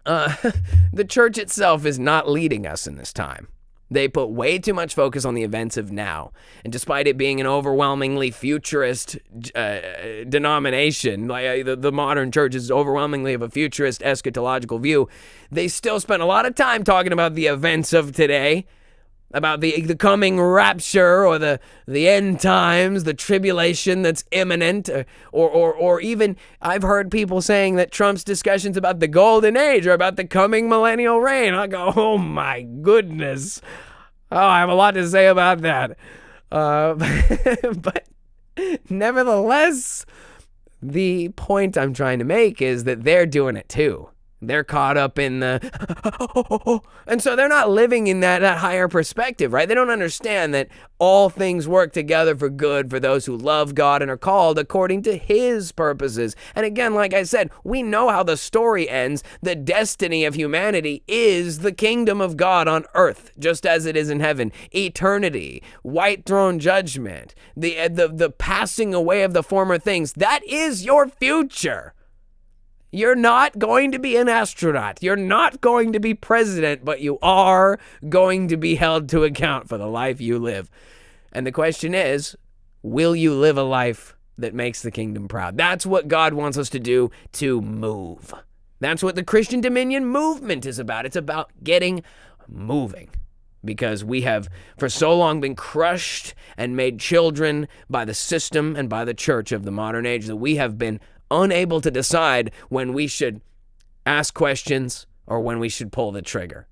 the church itself is not leading us in this time. They put way too much focus on the events of now. And despite it being an overwhelmingly futurist denomination, like the modern church is overwhelmingly of a futurist eschatological view, they still spent a lot of time talking about the events of today, about the coming rapture or the end times, the tribulation that's imminent, or even I've heard people saying that Trump's discussions about the golden age are about the coming millennial reign. I go, oh my goodness. Oh, I have a lot to say about that. But nevertheless, the point I'm trying to make is that they're doing it too. They're caught up in the, and so they're not living in that higher perspective, right? They don't understand that all things work together for good for those who love God and are called according to his purposes. And again, like I said, we know how the story ends. The destiny of humanity is the kingdom of God on earth, just as it is in heaven. Eternity, white throne judgment, the passing away of the former things. That is your future. You're not going to be an astronaut. You're not going to be president, but you are going to be held to account for the life you live. And the question is, will you live a life that makes the kingdom proud? That's what God wants us to do, to move. That's what the Christian Dominion movement is about. It's about getting moving. Because we have for so long been crushed and made children by the system and by the church of the modern age that we have been unable to decide when we should ask questions or when we should pull the trigger.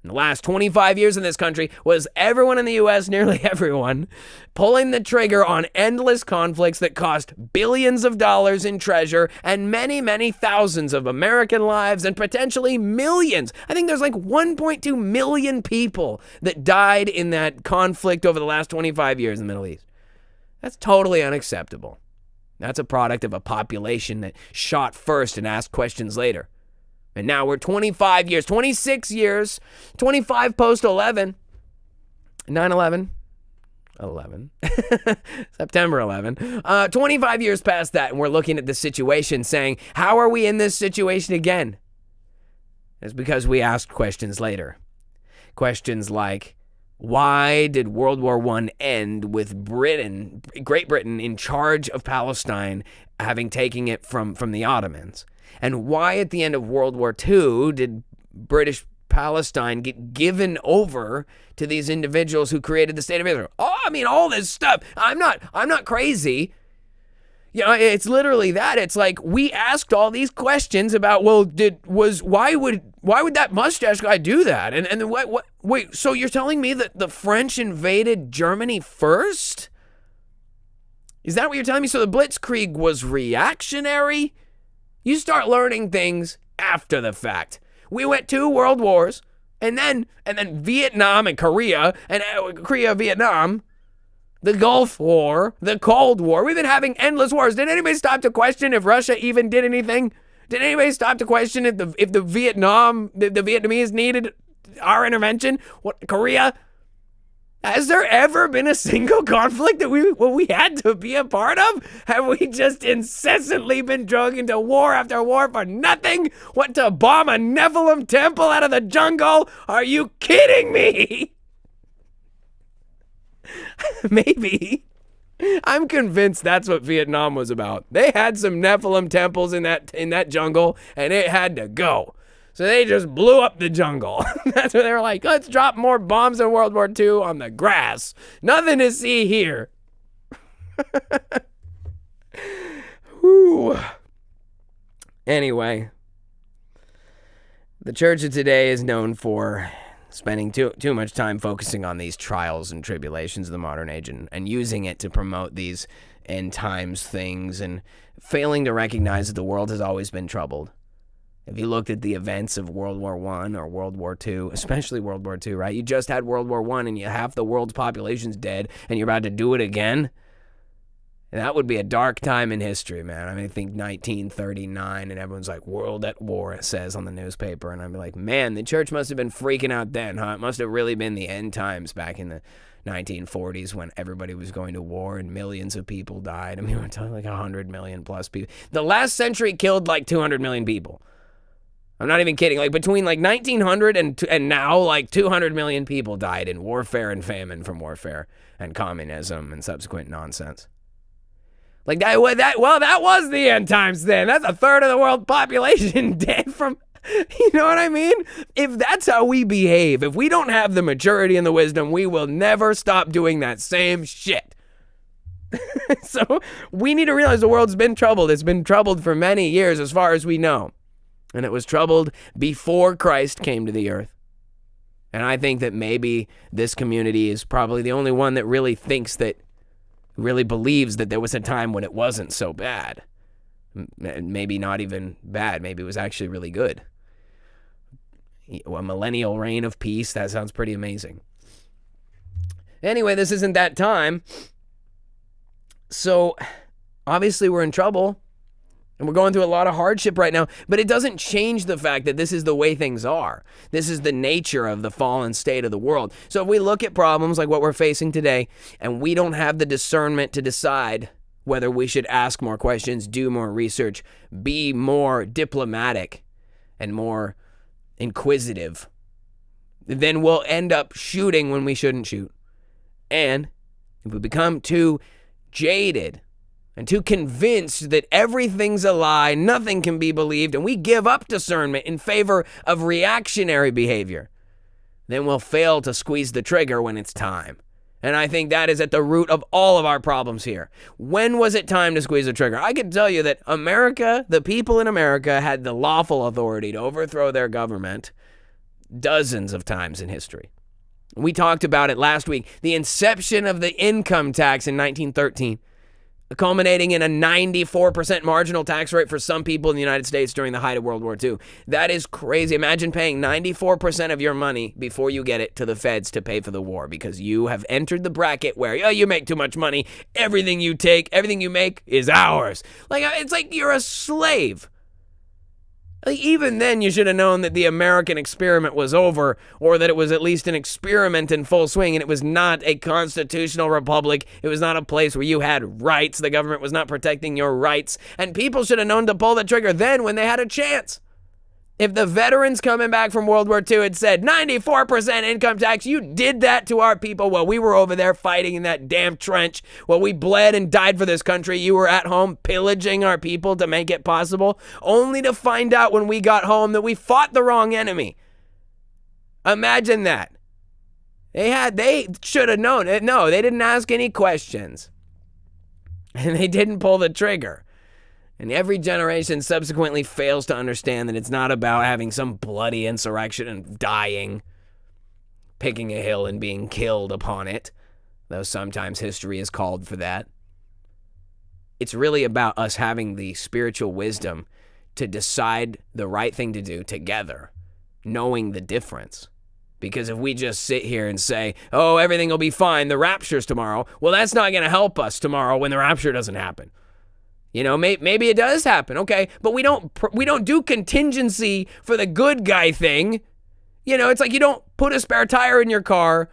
In the last 25 years in this country was everyone in the U.S., nearly everyone, pulling the trigger on endless conflicts that cost billions of dollars in treasure and many, many thousands of American lives and potentially millions. I think there's like 1.2 million people that died in that conflict over the last 25 years in the Middle East. That's totally unacceptable. That's a product of a population that shot first and asked questions later. And now we're 25 years, 26 years, 25 post 11, 9/11, 11, September 11, 25 years past that, and we're looking at the situation saying, how are we in this situation again? It's because we asked questions later. Questions like, why did World War I end with Great Britain in charge of Palestine, having taken it from the Ottomans? And why at the end of World War II did British Palestine get given over to these individuals who created the state of Israel? Oh, I mean, all this stuff. I'm not crazy. You know, it's literally that. It's like we asked all these questions about, well, why would that mustache guy do that? And wait, so you're telling me that the French invaded Germany first? Is that what you're telling me? So the Blitzkrieg was reactionary? You start learning things after the fact. We went 2 world wars, and then Vietnam and Korea, and Vietnam, the Gulf War, the Cold War. We've been having endless wars. Did anybody stop to question if Russia even did anything? Did anybody stop to question if the Vietnamese needed our intervention? What, Korea? Has there ever been a single conflict that we had to be a part of? Have we just incessantly been drug into war after war for nothing? What, to bomb a Nephilim temple out of the jungle? Are you kidding me? Maybe. I'm convinced that's what Vietnam was about. They had some Nephilim temples in that jungle, and it had to go. So they just blew up the jungle. That's what they were like, let's drop more bombs in World War II on the grass. Nothing to see here. Whew. Anyway, The church of today is known for spending too much time focusing on these trials and tribulations of the modern age and using it to promote these end times things and failing to recognize that the world has always been troubled. If you looked at the events of World War I or World War II, especially World War II, right? You just had World War I and half the world's population's dead and you're about to do it again. And that would be a dark time in history, man. I mean, I think 1939 and everyone's like, world at war, it says on the newspaper. And I'd be like, man, the church must have been freaking out then, huh? It must have really been the end times back in the 1940s when everybody was going to war and millions of people died. I mean, we're talking like 100 million plus people. The last century killed like 200 million people. I'm not even kidding. Like between like 1900 and now, like 200 million people died in warfare and famine from warfare and communism and subsequent nonsense. Like that was the end times then. That's a third of the world population dead from, you know what I mean? If that's how we behave, if we don't have the maturity and the wisdom, we will never stop doing that same shit. So we need to realize the world's been troubled. It's been troubled for many years as far as we know. And it was troubled before Christ came to the earth. And I think that maybe this community is probably the only one that really believes that there was a time when it wasn't so bad. Maybe not even bad. Maybe it was actually really good. A millennial reign of peace. That sounds pretty amazing. Anyway, this isn't that time. So, obviously we're in trouble. And we're going through a lot of hardship right now, but it doesn't change the fact that this is the way things are. This is the nature of the fallen state of the world. So if we look at problems like what we're facing today, and we don't have the discernment to decide whether we should ask more questions, do more research, be more diplomatic, and more inquisitive, then we'll end up shooting when we shouldn't shoot. And if we become too jaded and too convinced that everything's a lie, nothing can be believed, and we give up discernment in favor of reactionary behavior, then we'll fail to squeeze the trigger when it's time. And I think that is at the root of all of our problems here. When was it time to squeeze the trigger? I can tell you that America, the people in America, had the lawful authority to overthrow their government dozens of times in history. We talked about it last week. The inception of the income tax in 1913. Culminating in a 94% marginal tax rate for some people in the United States during the height of World War II. That is crazy. Imagine paying 94% of your money before you get it to the feds to pay for the war because you have entered the bracket where, oh, you make too much money. Everything you make is ours. Like, it's like you're a slave. Like, even then, you should have known that the American experiment was over, or that it was at least an experiment in full swing, and it was not a constitutional republic. It was not a place where you had rights. The government was not protecting your rights, and people should have known to pull the trigger then when they had a chance. If the veterans coming back from World War II had said 94% income tax, you did that to our people while we were over there fighting in that damn trench, while we bled and died for this country, you were at home pillaging our people to make it possible, only to find out when we got home that we fought the wrong enemy. Imagine that. They should have known it. No, they didn't ask any questions. And they didn't pull the trigger. And every generation subsequently fails to understand that it's not about having some bloody insurrection and dying, picking a hill and being killed upon it, though sometimes history is called for that. It's really about us having the spiritual wisdom to decide the right thing to do together, knowing the difference. Because if we just sit here and say, oh, everything will be fine, the rapture's tomorrow, well, that's not going to help us tomorrow when the rapture doesn't happen. You know, maybe it does happen, okay, but we don't do contingency for the good guy thing. You know, it's like you don't put a spare tire in your car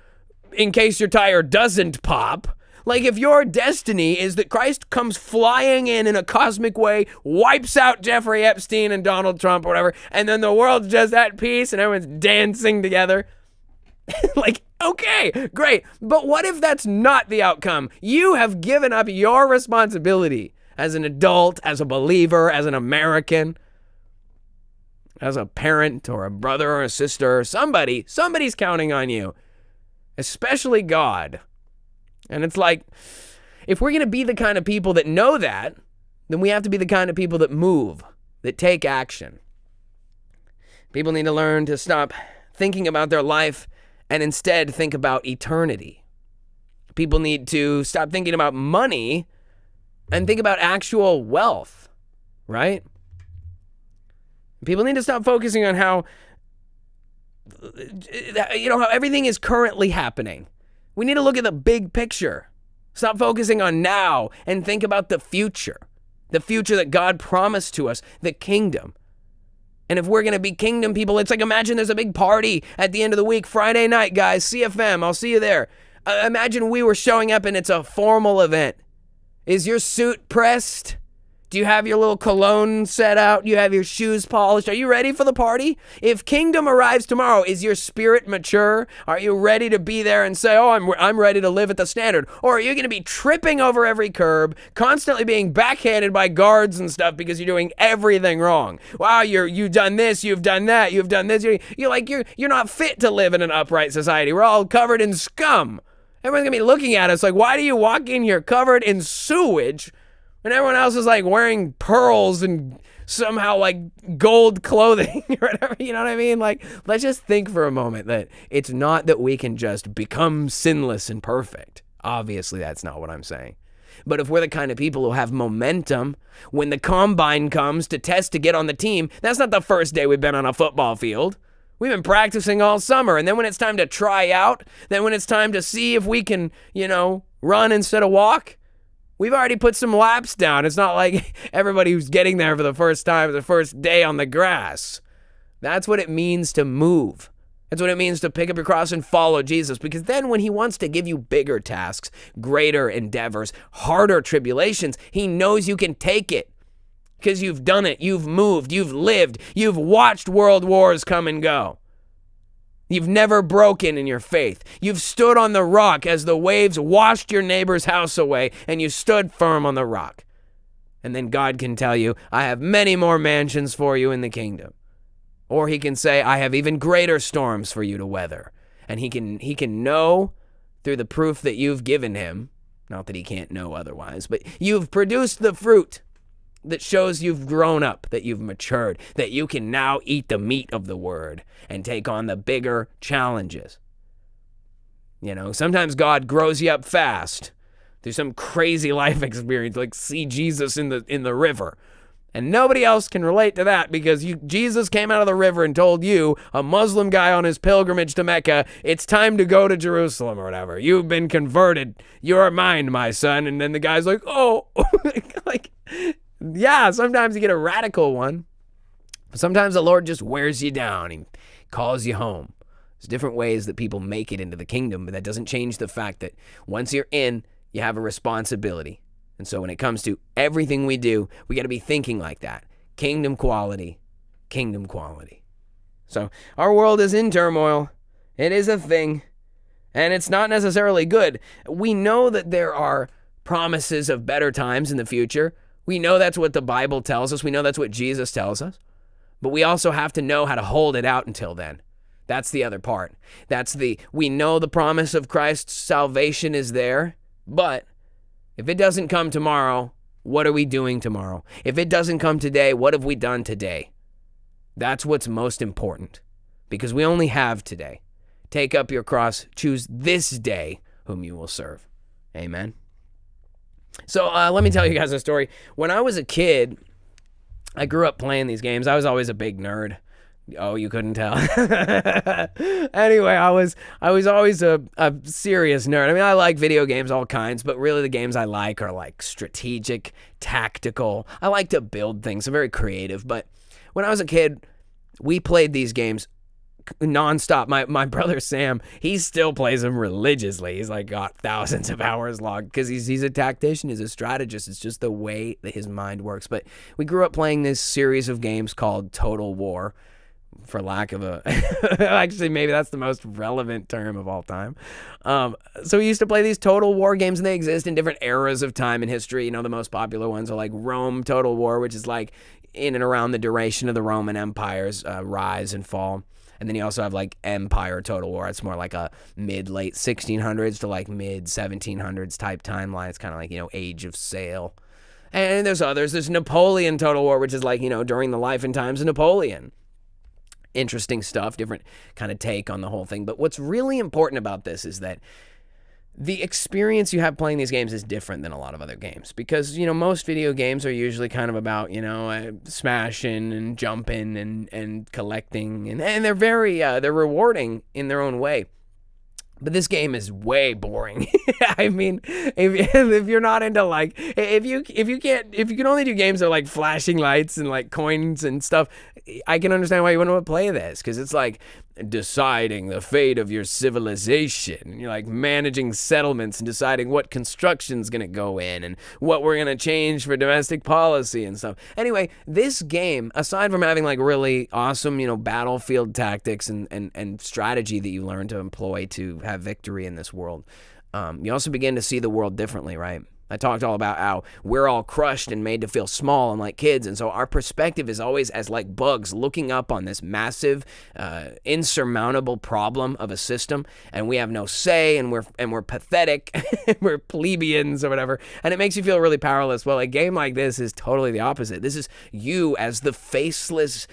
in case your tire doesn't pop. Like if your destiny is that Christ comes flying in a cosmic way, wipes out Jeffrey Epstein and Donald Trump or whatever, and then the world's just at peace and everyone's dancing together. Like, okay, great. But what if that's not the outcome? You have given up your responsibility as an adult, as a believer, as an American, as a parent or a brother or a sister or somebody's counting on you, especially God. And it's like, if we're going to be the kind of people that know that, then we have to be the kind of people that move, that take action. People need to learn to stop thinking about their life and instead think about eternity. People need to stop thinking about money and think about actual wealth, right? People need to stop focusing on how everything is currently happening. We need to look at the big picture. Stop focusing on now and think about the future that God promised to us, the kingdom. And if we're going to be kingdom people, it's like, imagine there's a big party at the end of the week, Friday night, guys, CFM, I'll see you there. Imagine we were showing up and it's a formal event. Is your suit pressed? Do you have your little cologne set out? Do you have your shoes polished? Are you ready for the party? If kingdom arrives tomorrow, is your spirit mature? Are you ready to be there and say, oh, I'm ready to live at the standard? Or are you going to be tripping over every curb, constantly being backhanded by guards and stuff because you're doing everything wrong? Wow, you've done this, you've done that, you've done this. You're not fit to live in an upright society. We're all covered in scum. Everyone's going to be looking at us like, why do you walk in here covered in sewage and everyone else is like wearing pearls and somehow like gold clothing or whatever, you know what I mean? Like, let's just think for a moment that it's not that we can just become sinless and perfect. Obviously, that's not what I'm saying. But if we're the kind of people who have momentum, when the combine comes to test to get on the team, that's not the first day we've been on a football field. We've been practicing all summer. And then when it's time to try out, then when it's time to see if we can, run instead of walk, we've already put some laps down. It's not like everybody who's getting there for the first time, the first day on the grass. That's what it means to move. That's what it means to pick up your cross and follow Jesus. Because then when he wants to give you bigger tasks, greater endeavors, harder tribulations, he knows you can take it. Because you've done it, you've moved, you've lived, you've watched world wars come and go. You've never broken in your faith. You've stood on the rock as the waves washed your neighbor's house away, and you stood firm on the rock. And then God can tell you, I have many more mansions for you in the kingdom. Or he can say, I have even greater storms for you to weather. And he can know through the proof that you've given him, not that he can't know otherwise, but you've produced the fruit that shows you've grown up, that you've matured, that you can now eat the meat of the word and take on the bigger challenges. Sometimes God grows you up fast through some crazy life experience, like see Jesus in the river. And nobody else can relate to that because Jesus came out of the river and told you, a Muslim guy on his pilgrimage to Mecca, it's time to go to Jerusalem or whatever. You've been converted. You're mine, my son. And then the guy's like, oh, yeah, sometimes you get a radical one. Sometimes the Lord just wears you down. He calls you home. There's different ways that people make it into the kingdom, but that doesn't change the fact that once you're in, you have a responsibility. And so when it comes to everything we do, we got to be thinking like that. Kingdom quality, kingdom quality. So our world is in turmoil. It is a thing, and it's not necessarily good. We know that there are promises of better times in the future. We know that's what the Bible tells us. We know that's what Jesus tells us. But we also have to know how to hold it out until then. That's the other part. We know the promise of Christ's salvation is there, but if it doesn't come tomorrow, what are we doing tomorrow? If it doesn't come today, what have we done today? That's what's most important, because we only have today. Take up your cross, choose this day whom you will serve. Amen. So let me tell you guys a story. When I was a kid, I grew up playing these games. I was always a big nerd. Oh, you couldn't tell. Anyway, I was always a serious nerd. I mean, I like video games, all kinds, but really the games I like are like strategic, tactical. I like to build things. I'm very creative. But when I was a kid, we played these games nonstop. My brother Sam, he still plays them religiously. He's like got thousands of hours logged because he's a tactician, he's a strategist. It's just the way that his mind works. But we grew up playing this series of games called Total War, for lack of a actually maybe that's the most relevant term of all time. So we used to play these Total War games, and they exist in different eras of time in history. The most popular ones are like Rome Total War, which is like in and around the duration of the Roman Empire's rise and fall. And then you also have like Empire Total War. It's more like a mid-late 1600s to like mid-1700s type timeline. It's kind of like, Age of Sail. And there's others. There's Napoleon Total War, which is like, during the life and times of Napoleon. interesting stuff, different kind of take on the whole thing. But what's really important about this is that the experience you have playing these games is different than a lot of other games because, most video games are usually kind of about, smashing and jumping and collecting and they're very, they're rewarding in their own way. But this game is way boring. I mean, if you're not into if you can only do games that are like flashing lights and like coins and stuff, I can understand why you wouldn't want to play this because it's like deciding the fate of your civilization. And you're like managing settlements and deciding what construction's gonna go in and what we're gonna change for domestic policy and stuff. Anyway, this game, aside from having like really awesome, battlefield tactics and strategy that you learn to employ to have victory in this world, you also begin to see the world differently, right? I talked all about how we're all crushed and made to feel small and like kids, and so our perspective is always as like bugs looking up on this massive, insurmountable problem of a system, and we have no say, and we're pathetic, we're plebeians or whatever, and it makes you feel really powerless. Well, a game like this is totally the opposite. This is you as the faceless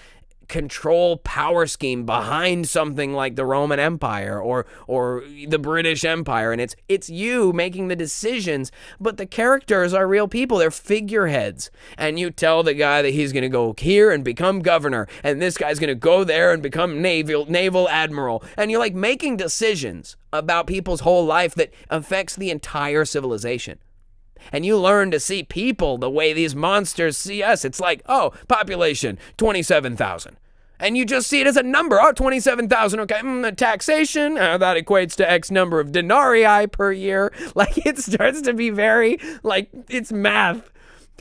control power scheme behind something like the Roman Empire or the British Empire, and it's you making the decisions, but the characters are real people. They're figureheads, and you tell the guy that he's going to go here and become governor, and this guy's going to go there and become naval admiral, and you're like making decisions about people's whole life that affects the entire civilization. And you learn to see people the way these monsters see us. It's like, oh, population, 27,000. And you just see it as a number. Oh, 27,000, okay, taxation, that equates to X number of denarii per year. Like, it starts to be very, like, it's math.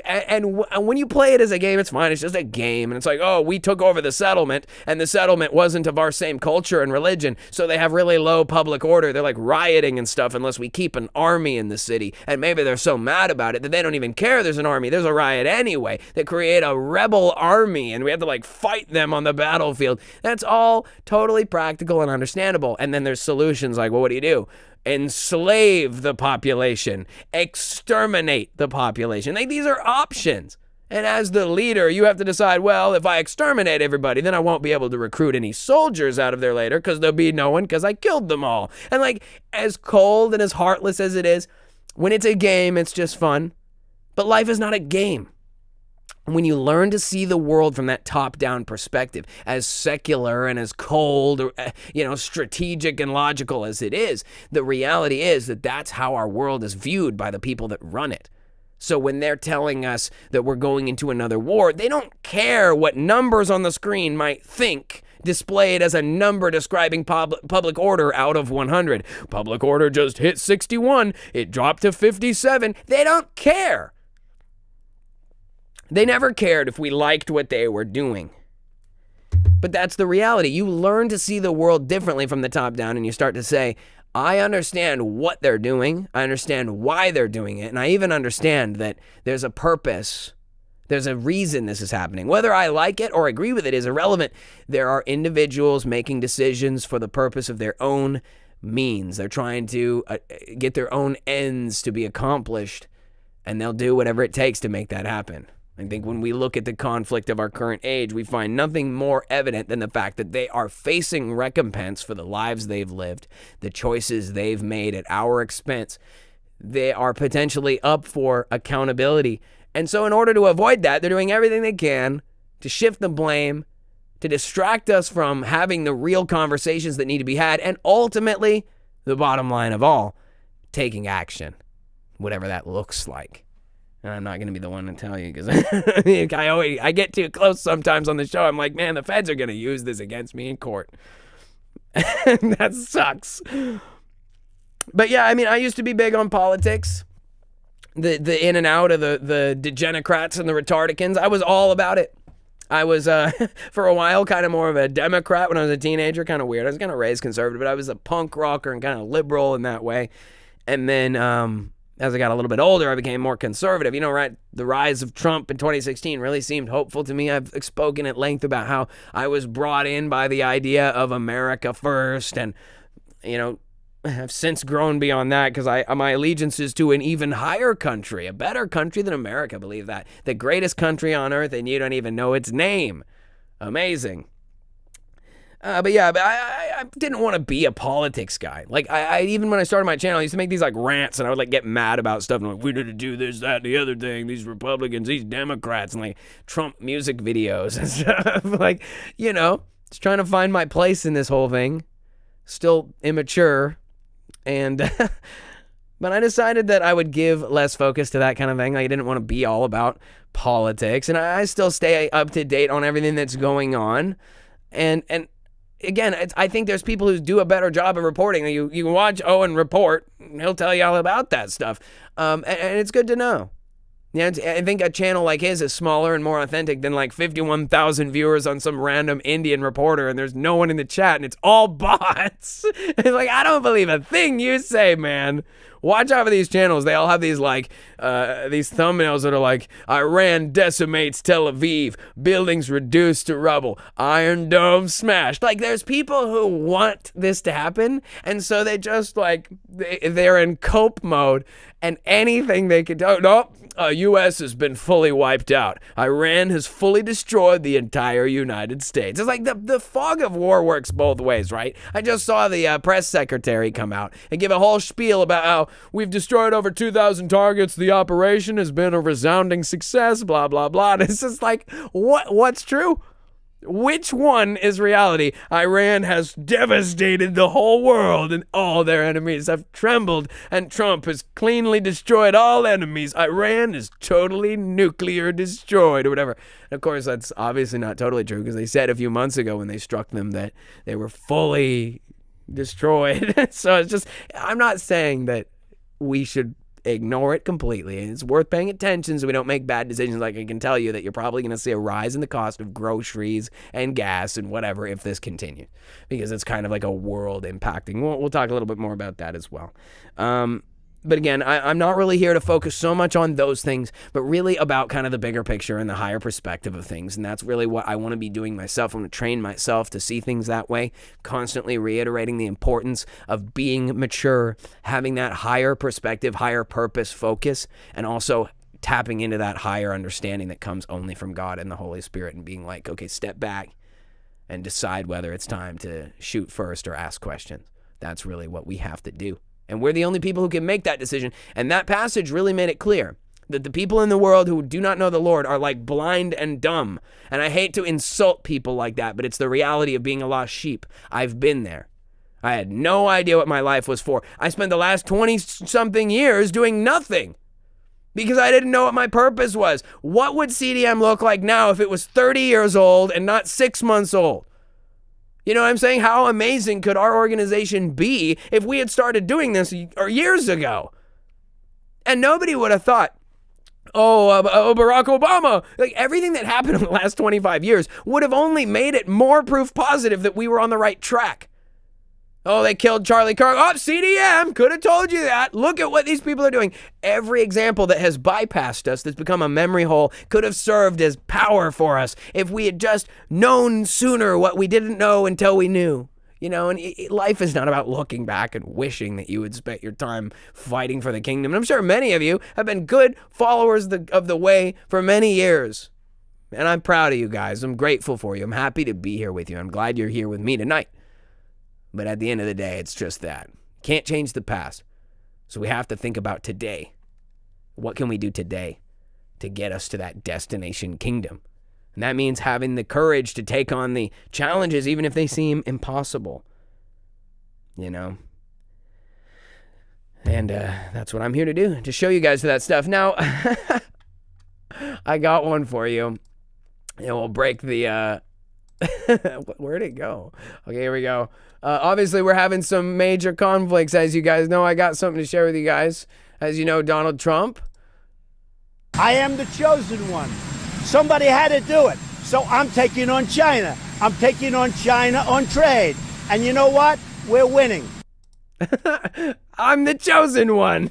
And when you play it as a game, it's fine. It's just a game. And it's like, oh, we took over the settlement, and the settlement wasn't of our same culture and religion, so they have really low public order. They're like rioting and stuff unless we keep an army in the city. And maybe they're so mad about it that they don't even care there's an army. There's a riot anyway. They create a rebel army, and we have to like fight them on the battlefield. That's all totally practical and understandable. And then there's solutions like, well, what do? Enslave the population, exterminate the population. Like, these are options. And as the leader, you have to decide, well, if I exterminate everybody, then I won't be able to recruit any soldiers out of there later because there'll be no one because I killed them all. And like, as cold and as heartless as it is, when it's a game, it's just fun. But life is not a game. When you learn to see the world from that top-down perspective, as secular and as cold or, strategic and logical as it is, the reality is that that's how our world is viewed by the people that run it. So when they're telling us that we're going into another war, they don't care what numbers on the screen might think, displayed as a number describing public order out of 100. Public order just hit 61. It dropped to 57. They don't care. They never cared if we liked what they were doing. But that's the reality. You learn to see the world differently from the top down, and you start to say, I understand what they're doing. I understand why they're doing it. And I even understand that there's a purpose. There's a reason this is happening. Whether I like it or agree with it is irrelevant. There are individuals making decisions for the purpose of their own means. They're trying to get their own ends to be accomplished, and they'll do whatever it takes to make that happen. I think when we look at the conflict of our current age, we find nothing more evident than the fact that they are facing recompense for the lives they've lived, the choices they've made at our expense. They are potentially up for accountability. And so in order to avoid that, they're doing everything they can to shift the blame, to distract us from having the real conversations that need to be had, and ultimately, the bottom line of all, taking action, whatever that looks like. And I'm not going to be the one to tell you because I get too close sometimes on the show. I'm like, man, the feds are going to use this against me in court. That sucks. But yeah, I mean, I used to be big on politics. The in and out of the degenocrats and the retardicans. I was all about it. I was, for a while, kind of more of a Democrat when I was a teenager. Kind of weird. I was kind of raised conservative, but I was a punk rocker and kind of liberal in that way. And then, as I got a little bit older, I became more conservative. Right? The rise of Trump in 2016 really seemed hopeful to me. I've spoken at length about how I was brought in by the idea of America first. And, I've since grown beyond that because my allegiance is to an even higher country, a better country than America, believe that. The greatest country on earth, and you don't even know its name. Amazing. But I didn't want to be a politics guy. Like, I even when I started my channel, I used to make these like rants, and I would like get mad about stuff, and I'm like, we need to do this, that, and the other thing, these Republicans, these Democrats, and like Trump music videos and stuff. Like, you know, just trying to find my place in this whole thing. Still immature. And, but I decided that I would give less focus to that kind of thing. Like, I didn't want to be all about politics, and I still stay up to date on everything that's going on. And again, I think there's people who do a better job of reporting. You can watch Owen report, he'll tell you all about that stuff. And it's good to know. Yeah, I think a channel like his is smaller and more authentic than like 51,000 viewers on some random Indian reporter, and there's no one in the chat, and it's all bots. It's like, I don't believe a thing you say, man. Watch out for these channels. They all have these like these thumbnails that are like, Iran decimates Tel Aviv, buildings reduced to rubble, Iron Dome smashed. Like, there's people who want this to happen, and so they just like they're in cope mode, and anything they can do. Nope. U.S. has been fully wiped out. Iran has fully destroyed the entire United States. It's like the fog of war works both ways, right? I just saw the press secretary come out and give a whole spiel about how we've destroyed over 2,000 targets. The operation has been a resounding success, blah, blah, blah. And it's just like, what's true? Which one is reality? Iran has devastated the whole world, and all their enemies have trembled, and Trump has cleanly destroyed all enemies. Iran is totally nuclear destroyed, or whatever. And of course, that's obviously not totally true, because they said a few months ago when they struck them that they were fully destroyed. So it's just, I'm not saying that we should ignore it completely. It's worth paying attention so we don't make bad decisions. Like, I can tell you that you're probably going to see a rise in the cost of groceries and gas and whatever if this continues, because it's kind of like a world impacting. We'll talk a little bit more about that as well. But again, I'm not really here to focus so much on those things, but really about kind of the bigger picture and the higher perspective of things. And that's really what I want to be doing myself. I want to train myself to see things that way, constantly reiterating the importance of being mature, having that higher perspective, higher purpose focus, and also tapping into that higher understanding that comes only from God and the Holy Spirit, and being like, okay, step back and decide whether it's time to shoot first or ask questions. That's really what we have to do. And we're the only people who can make that decision. And that passage really made it clear that the people in the world who do not know the Lord are like blind and dumb. And I hate to insult people like that, but it's the reality of being a lost sheep. I've been there. I had no idea what my life was for. I spent the last 20-something years doing nothing because I didn't know what my purpose was. What would CDM look like now if it was 30 years old and not 6 months old? You know what I'm saying? How amazing could our organization be if we had started doing this years ago? And nobody would have thought, Barack Obama. Like, everything that happened in the last 25 years would have only made it more proof positive that we were on the right track. Oh, they killed Charlie Kirk. Oh, CDM could have told you that. Look at what these people are doing. Every example that has bypassed us, that's become a memory hole, could have served as power for us if we had just known sooner what we didn't know until we knew. You know, and life is not about looking back and wishing that you had spent your time fighting for the kingdom. And I'm sure many of you have been good followers of the way for many years. And I'm proud of you guys. I'm grateful for you. I'm happy to be here with you. I'm glad you're here with me tonight. But at the end of the day, it's just that. Can't change the past. So we have to think about today. What can we do today to get us to that destination kingdom? And that means having the courage to take on the challenges, even if they seem impossible. You know? And that's what I'm here to do, to show you guys that stuff. Now, I got one for you. And we'll break the... Where'd it go? Okay, here we go. Obviously, we're having some major conflicts, as you guys know. I got something to share with you guys. As you know, Donald Trump. I am the chosen one. Somebody had to do it. So I'm taking on China. I'm taking on China on trade. And you know what? We're winning. I'm the chosen one.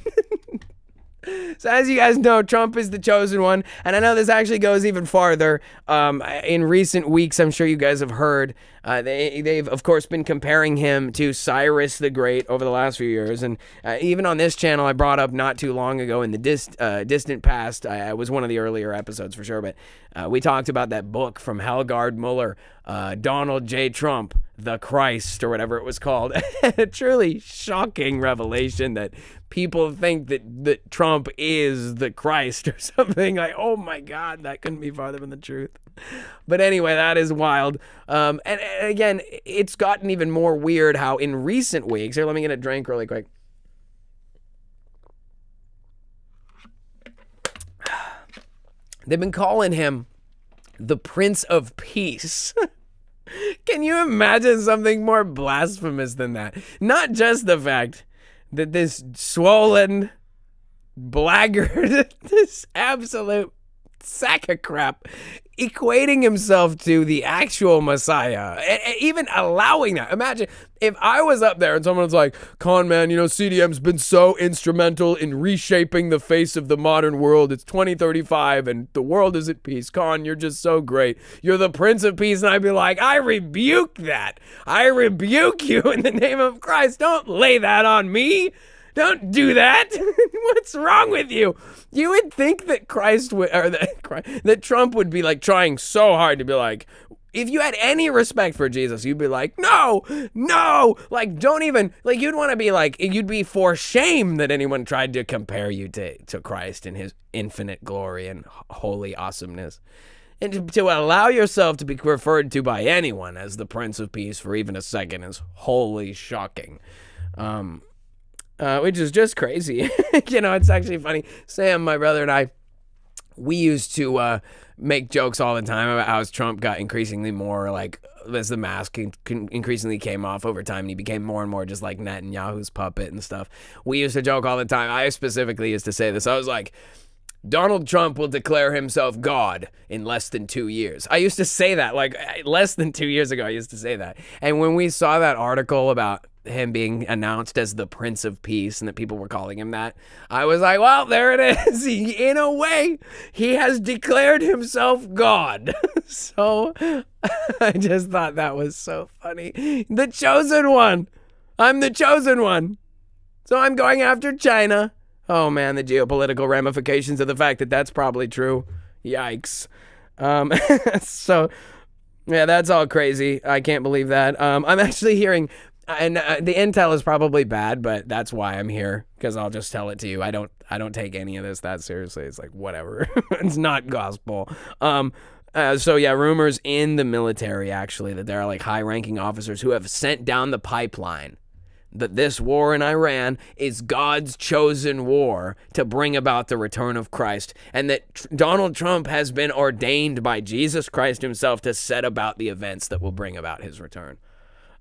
So as you guys know, Trump is the chosen one. And I know this actually goes even farther. In recent weeks, I'm sure you guys have heard, they've, of course, been comparing him to Cyrus the Great over the last few years. And even on this channel, I brought up not too long ago in the distant past, I was one of the earlier episodes for sure, but we talked about that book from Helgard Muller, Donald J. Trump, the Christ or whatever it was called. A truly shocking revelation that people think that Trump is the Christ or something. Like, oh my God, that couldn't be farther from the truth. But anyway, that is wild. And again, it's gotten even more weird how in recent weeks, here, let me get a drink really quick. They've been calling him the Prince of Peace. Can you imagine something more blasphemous than that? Not just the fact that this swollen blackguard, this absolute sack of crap, equating himself to the actual Messiah, and even allowing that. Imagine if I was up there and someone was like, Con man, CDM's been so instrumental in reshaping the face of the modern world. It's 2035 and the world is at peace. Con, you're just so great. You're the Prince of Peace. And I'd be like, I rebuke that. I rebuke you in the name of Christ. Don't lay that on me. Don't do that. What's wrong with you? You would think that that Trump would be like trying so hard to be like, if you had any respect for Jesus, you'd be like, no, like don't even, like you'd want to be like, you'd be for shame that anyone tried to compare you to Christ in his infinite glory and holy awesomeness. And to allow yourself to be referred to by anyone as the Prince of Peace for even a second is wholly shocking. Which is just crazy. It's actually funny. Sam, my brother, and I, we used to make jokes all the time about how Trump got increasingly more like, as the mask increasingly came off over time, and he became more and more just like Netanyahu's puppet and stuff. We used to joke all the time. I specifically used to say this. I was like, Donald Trump will declare himself God in less than 2 years. I used to say that, like less than 2 years ago, I used to say that. And when we saw that article about him being announced as the Prince of Peace and that people were calling him that, I was like, well, there it is. In a way, he has declared himself God. So I just thought that was so funny. The chosen one. I'm the chosen one. So I'm going after China. Oh man, the geopolitical ramifications of the fact that that's probably true. Yikes. So yeah, that's all crazy. I can't believe that. I'm actually hearing, and the intel is probably bad, but that's why I'm here, because I'll just tell it to you. I don't take any of this that seriously. It's like whatever. It's not gospel. So yeah, rumors in the military actually that there are like high-ranking officers who have sent down the pipeline that this war in Iran is God's chosen war to bring about the return of Christ, and that Donald Trump has been ordained by Jesus Christ himself to set about the events that will bring about his return.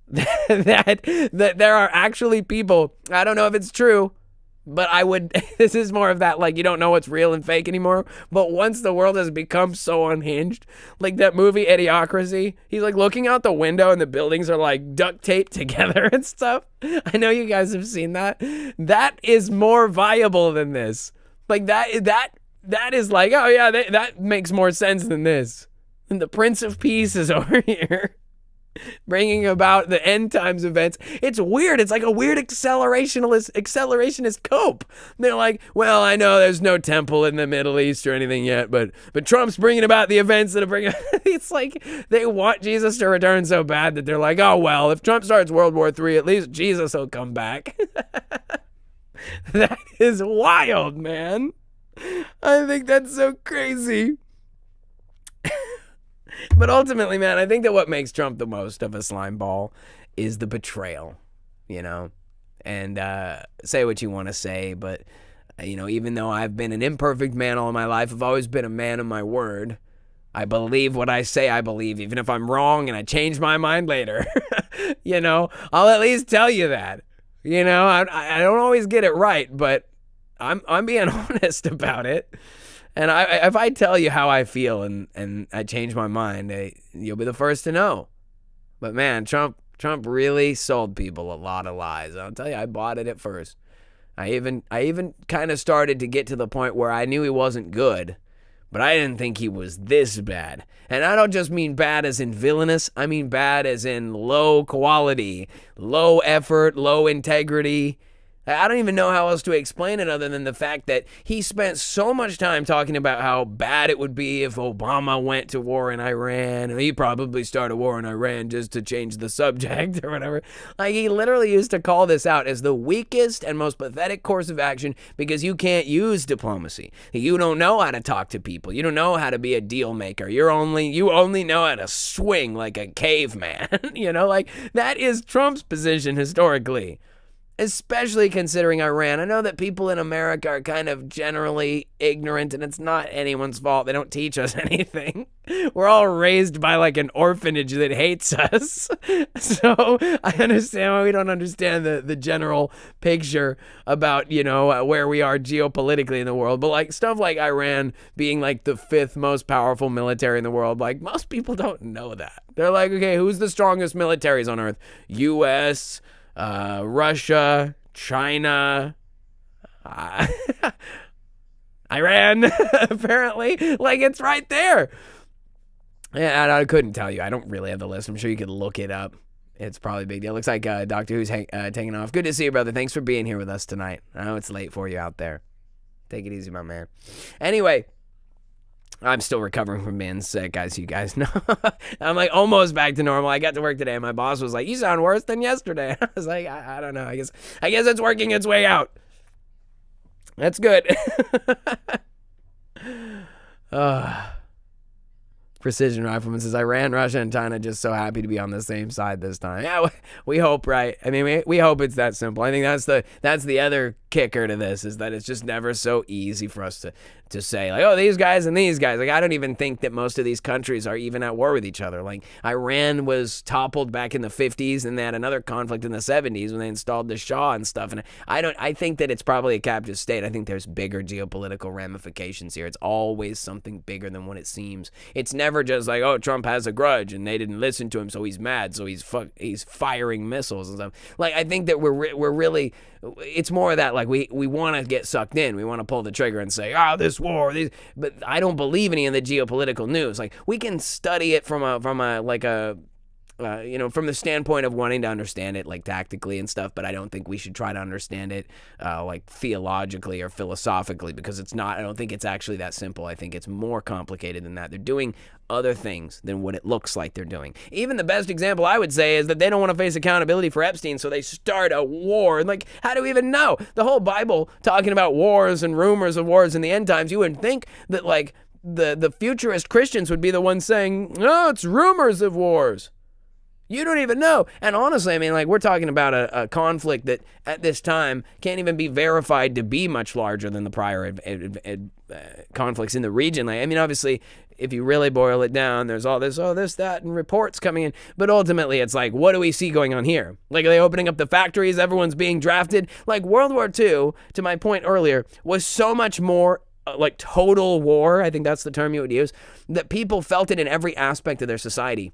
that there are actually people, I don't know if it's true, but this is more of that, like, you don't know what's real and fake anymore. But once the world has become so unhinged, like that movie Idiocracy, he's like looking out the window and the buildings are like duct taped together and stuff. I know you guys have seen that. That is more viable than this. Like that is like, oh yeah, that makes more sense than this. And the Prince of Peace is over here, bringing about the end times events. It's weird. It's like a weird accelerationist cope. They're like, well, I know there's no temple in the Middle East or anything yet, but Trump's bringing about the events that are bringing. It's like they want Jesus to return so bad that they're like, oh well, if Trump starts World War III, at least Jesus will come back. That is wild, man. I think that's so crazy. But ultimately, man, I think that what makes Trump the most of a slime ball is the betrayal, and say what you want to say, but, even though I've been an imperfect man all my life, I've always been a man of my word. I believe what I say I believe, even if I'm wrong and I change my mind later. I'll at least tell you that. I don't always get it right, but I'm being honest about it. And if I tell you how I feel and I change my mind, you'll be the first to know. But man, Trump really sold people a lot of lies. I'll tell you, I bought it at first. I even kind of started to get to the point where I knew he wasn't good, but I didn't think he was this bad. And I don't just mean bad as in villainous. I mean bad as in low quality, low effort, low integrity. I don't even know how else to explain it other than the fact that he spent so much time talking about how bad it would be if Obama went to war in Iran. And he probably started a war in Iran just to change the subject or whatever. Like, he literally used to call this out as the weakest and most pathetic course of action because you can't use diplomacy. You don't know how to talk to people. You don't know how to be a deal maker. You only know how to swing like a caveman. Like, that is Trump's position historically. Especially considering Iran. I know that people in America are kind of generally ignorant, and it's not anyone's fault. They don't teach us anything. We're all raised by like an orphanage that hates us. So I understand why we don't understand the general picture about, where we are geopolitically in the world. But like stuff like Iran being like the 5th most powerful military in the world, like most people don't know that. They're like, okay, who's the strongest militaries on earth? U.S., Russia, China, Iran, apparently. Like, it's right there. Yeah, I couldn't tell you. I don't really have the list. I'm sure you could look it up. It's probably a big deal. Looks like Doctor Who's taking off. Good to see you, brother. Thanks for being here with us tonight. I know it's late for you out there. Take it easy, my man. Anyway, I'm still recovering from being sick, as you guys know. I'm like almost back to normal. I got to work today, and my boss was like, "You sound worse than yesterday." I was like, I don't know. I guess it's working its way out. That's good. Precision Rifleman says, Iran, Russia, and China just so happy to be on the same side this time. Yeah, we hope, right? I mean, we hope it's that simple. I think that's the other kicker to this, is that it's just never so easy for us to say, like, oh, these guys and these guys. Like, I don't even think that most of these countries are even at war with each other. Like, Iran was toppled back in the 50s, and they had another conflict in the 70s when they installed the Shah and stuff. And I think that it's probably a captive state. I think there's bigger geopolitical ramifications here. It's always something bigger than what it seems. It's never just like, oh, Trump has a grudge and they didn't listen to him, so he's mad, so he's firing missiles and stuff. Like, I think that we're really, it's more of that, like, we want to get sucked in. We want to pull the trigger and say, this war, but I don't believe any of the geopolitical news. Like, we can study it from the standpoint of wanting to understand it, like, tactically and stuff, but I don't think we should try to understand it, like, theologically or philosophically, because I don't think it's actually that simple. I think it's more complicated than that. They're doing other things than what it looks like they're doing. Even the best example I would say is that they don't want to face accountability for Epstein, so they start a war. And, like, how do we even know? The whole Bible talking about wars and rumors of wars in the end times, you would think that, like, the futurist Christians would be the ones saying, no, it's rumors of wars. You don't even know. And honestly, I mean, like, we're talking about a conflict that at this time can't even be verified to be much larger than the prior conflicts in the region. Like, I mean, obviously, if you really boil it down, there's all this, that, and reports coming in. But ultimately, it's like, what do we see going on here? Like, are they opening up the factories? Everyone's being drafted? Like, World War II, to my point earlier, was so much more like total war. I think that's the term you would use. That people felt it in every aspect of their society.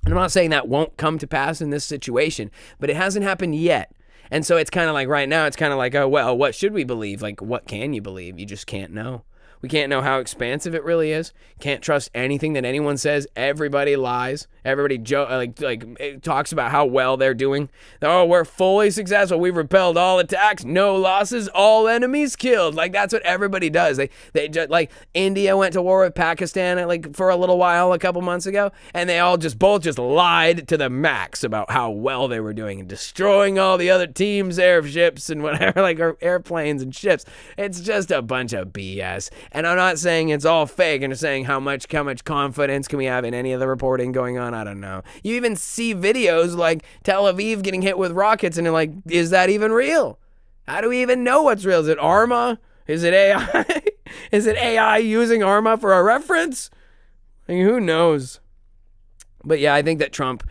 And I'm not saying that won't come to pass in this situation, but it hasn't happened yet. And so it's kind of like right now, it's kind of like, oh, well, what should we believe? Like, what can you believe? You just can't know. We can't know how expansive it really is. Can't trust anything that anyone says. Everybody lies. Everybody talks about how well they're doing. Oh, we're fully successful. We've repelled all attacks. No losses. All enemies killed. Like, that's what everybody does. They just, like, India went to war with Pakistan like for a little while a couple months ago, and they all both lied to the max about how well they were doing and destroying all the other teams' airships and whatever, like, or airplanes and ships. It's just a bunch of BS. And I'm not saying it's all fake. I'm just saying how much confidence can we have in any of the reporting going on? I don't know. You even see videos like Tel Aviv getting hit with rockets, and you're like, is that even real? How do we even know what's real? Is it Arma? Is it AI? Is it AI using Arma for a reference? I mean, who knows? But yeah, I think that Trump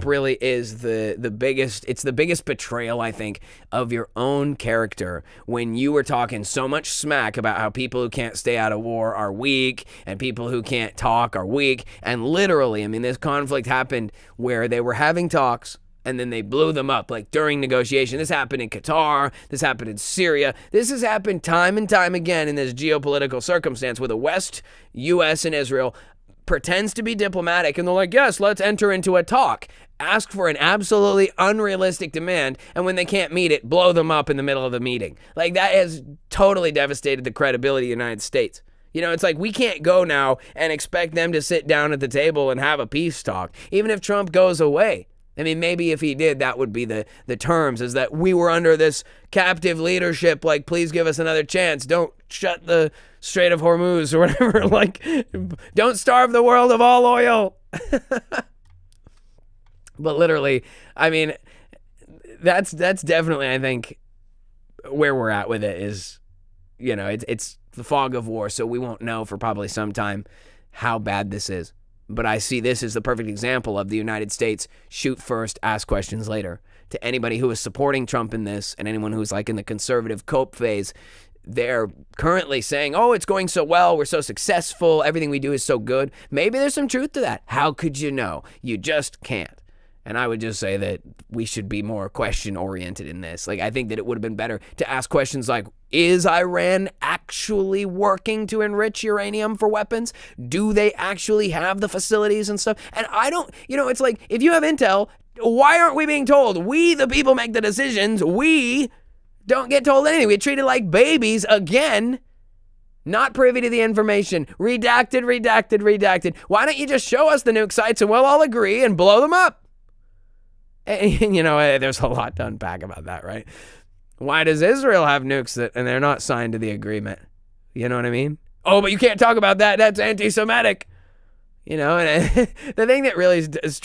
really is the biggest, it's the biggest betrayal, I think, of your own character when you were talking so much smack about how people who can't stay out of war are weak and people who can't talk are weak. And literally, I mean, this conflict happened where they were having talks and then they blew them up, like, during negotiation. This happened in Qatar. This happened in Syria. This has happened time and time again in this geopolitical circumstance with the West, U.S., and Israel pretends to be diplomatic, and they're like, yes, let's enter into a talk. Ask for an absolutely unrealistic demand, and when they can't meet it, blow them up in the middle of the meeting. Like, that has totally devastated the credibility of the United States. You know, it's like we can't go now and expect them to sit down at the table and have a peace talk, even if Trump goes away. I mean, maybe if he did, that would be the terms, is that we were under this captive leadership, like, please give us another chance. Don't shut the Strait of Hormuz or whatever. Like, don't starve the world of all oil. But literally, I mean, that's definitely, I think, where we're at with it is, you know, it's the fog of war, so we won't know for probably some time how bad this is. But I see this as the perfect example of the United States shoot first, ask questions later. To anybody who is supporting Trump in this, and anyone who's like in the conservative cope phase, they're currently saying, oh, it's going so well, we're so successful, everything we do is so good. Maybe there's some truth to that. How could you know? You just can't. And I would just say that we should be more question-oriented in this. Like, I think that it would have been better to ask questions like, is Iran actually working to enrich uranium for weapons? Do they actually have the facilities and stuff? And I don't, you know, it's like, if you have intel, why aren't we being told? We, the people, make the decisions. We don't get told anything. We get treated like babies again. Not privy to the information. Redacted, redacted, redacted. Why don't you just show us the nuke sites and we'll all agree and blow them up? And, you know, there's a lot to unpack about that, right? Why does Israel have nukes and they're not signed to the agreement? You know what I mean? Oh, but you can't talk about that. That's anti-Semitic. You know, and the thing that really is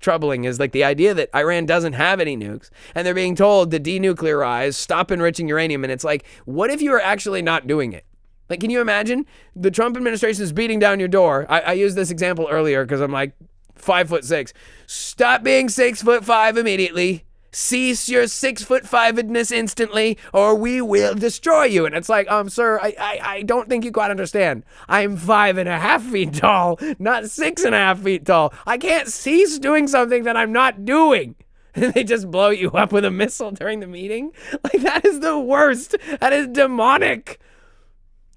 troubling is like the idea that Iran doesn't have any nukes and they're being told to denuclearize, stop enriching uranium. And it's like, what if you are actually not doing it? Like, can you imagine the Trump administration is beating down your door? I used this example earlier because I'm like 5'6". Stop being 6'5" immediately. Cease your 6'5"-ness instantly, or we will destroy you. And it's like, sir, I don't think you quite understand. I'm 5.5 feet tall, not 6.5 feet tall. I can't cease doing something that I'm not doing. And they just blow you up with a missile during the meeting. Like, that is the worst. That is demonic.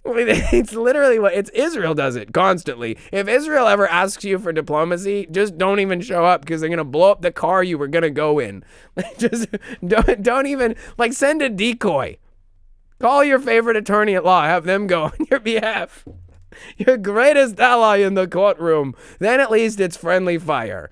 I mean, it's literally it's Israel does it constantly. If Israel ever asks you for diplomacy, just don't even show up because they're going to blow up the car you were going to go in. Just don't even, like, send a decoy. Call your favorite attorney at law. Have them go on your behalf. Your greatest ally in the courtroom. Then at least it's friendly fire.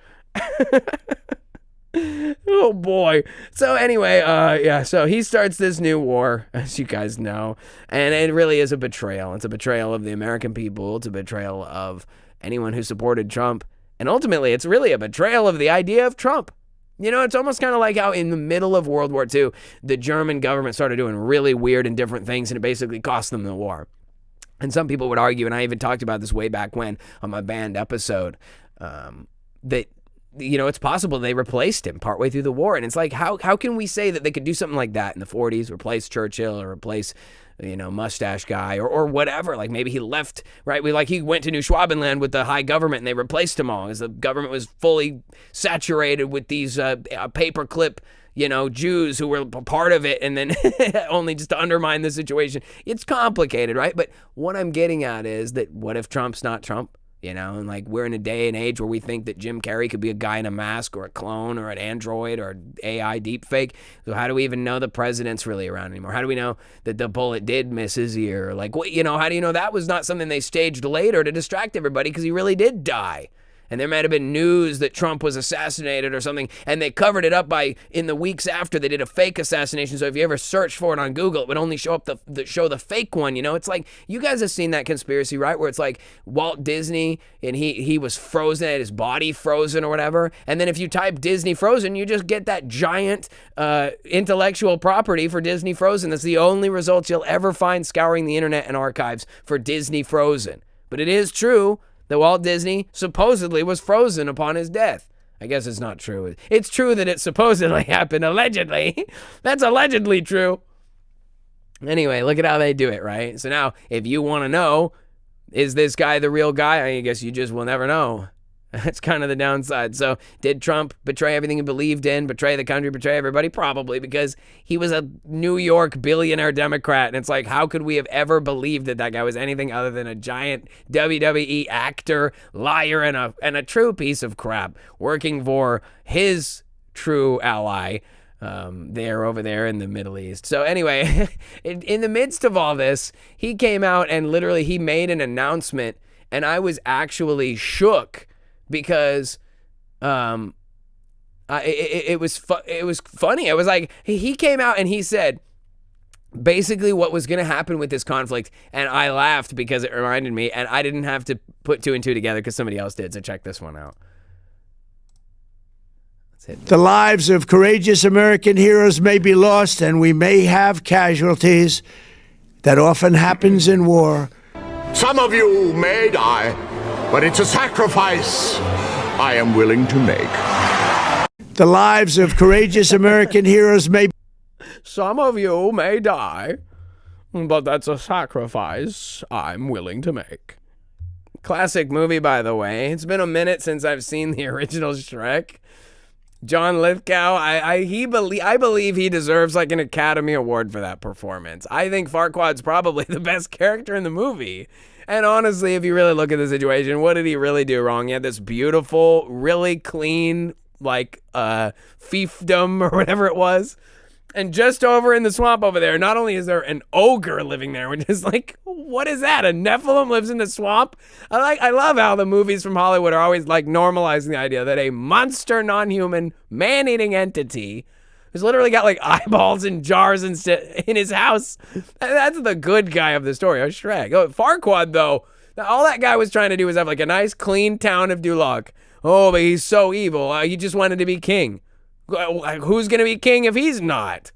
Oh boy. So anyway, so he starts this new war, as you guys know, and it really is a betrayal. It's a betrayal of the American people. It's a betrayal of anyone who supported Trump. And ultimately, it's really a betrayal of the idea of Trump. You know, it's almost kind of like how in the middle of World War II, the German government started doing really weird and different things, and it basically cost them the war. And some people would argue, and I even talked about this way back when on my band episode, that, you know, it's possible they replaced him partway through the war. And it's like, how can we say that they could do something like that in the 40s, replace Churchill or replace, you know, mustache guy or whatever? Like, maybe he left, right? He went to New Schwabenland with the high government and they replaced him all as the government was fully saturated with these paperclip, you know, Jews who were part of it, and then only just to undermine the situation. It's complicated, right? But what I'm getting at is that what if Trump's not Trump? You know, and like, we're in a day and age where we think that Jim Carrey could be a guy in a mask or a clone or an android or AI deepfake. So how do we even know the president's really around anymore? How do we know that the bullet did miss his ear? Like, what, you know, how do you know that was not something they staged later to distract everybody because he really did die? And there might have been news that Trump was assassinated or something, and they covered it up in the weeks after they did a fake assassination. So if you ever search for it on Google, it would only show up the fake one. You know, it's like, you guys have seen that conspiracy, right? Where it's like Walt Disney and he was frozen, had his body frozen or whatever. And then if you type Disney Frozen, you just get that giant intellectual property for Disney Frozen. That's the only results you'll ever find scouring the internet and archives for Disney Frozen. But it is true that Walt Disney supposedly was frozen upon his death. I guess it's not true. It's true that it supposedly happened, allegedly. That's allegedly true. Anyway, look at how they do it, right? So now, if you want to know, is this guy the real guy? I guess you just will never know. That's kind of the downside. So did Trump betray everything he believed in, betray the country, betray everybody? Probably, because he was a New York billionaire Democrat. And it's like, how could we have ever believed that that guy was anything other than a giant WWE actor, liar, and a true piece of crap working for his true ally over there in the Middle East. So anyway, in the midst of all this, he came out and literally he made an announcement, and I was actually shook because it was funny. I was like, he came out and he said basically what was going to happen with this conflict, and I laughed because it reminded me, and I didn't have to put two and two together because somebody else did. So check this one out. The lives of courageous American heroes may be lost, and we may have casualties. That often happens in war. Some of you may die, but it's a sacrifice I am willing to make. The lives of courageous American heroes may... Some of you may die, but that's a sacrifice I'm willing to make. Classic movie, by the way. It's been a minute since I've seen the original Shrek. John Lithgow, I believe he deserves like an Academy Award for that performance. I think Farquaad's probably the best character in the movie. And honestly, if you really look at the situation, what did he really do wrong? He had this beautiful, really clean, like, fiefdom or whatever it was. And just over in the swamp over there, not only is there an ogre living there, which is like, what is that? A Nephilim lives in the swamp? I love how the movies from Hollywood are always like normalizing the idea that a monster, non-human, man-eating entity who's literally got like eyeballs and jars in his house. That's the good guy of the story. Oh, Shrek. Oh, Farquaad, though, all that guy was trying to do was have like a nice, clean town of Duloc. Oh, but he's so evil. He just wanted to be king. Who's going to be king if he's not?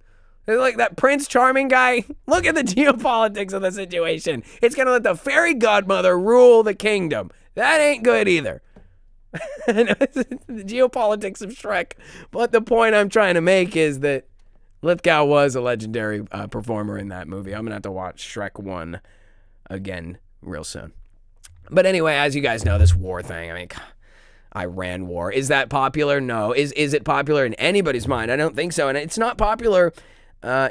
Like that Prince Charming guy, look at the geopolitics of the situation. It's going to let the fairy godmother rule the kingdom. That ain't good either. The geopolitics of Shrek. But the point I'm trying to make is that Lithgow was a legendary performer in that movie. I'm going to have to watch Shrek 1 again real soon. But anyway, as you guys know, this war thing, I mean, Iran war, is that popular? No. Is it popular in anybody's mind? I don't think so. And it's not popular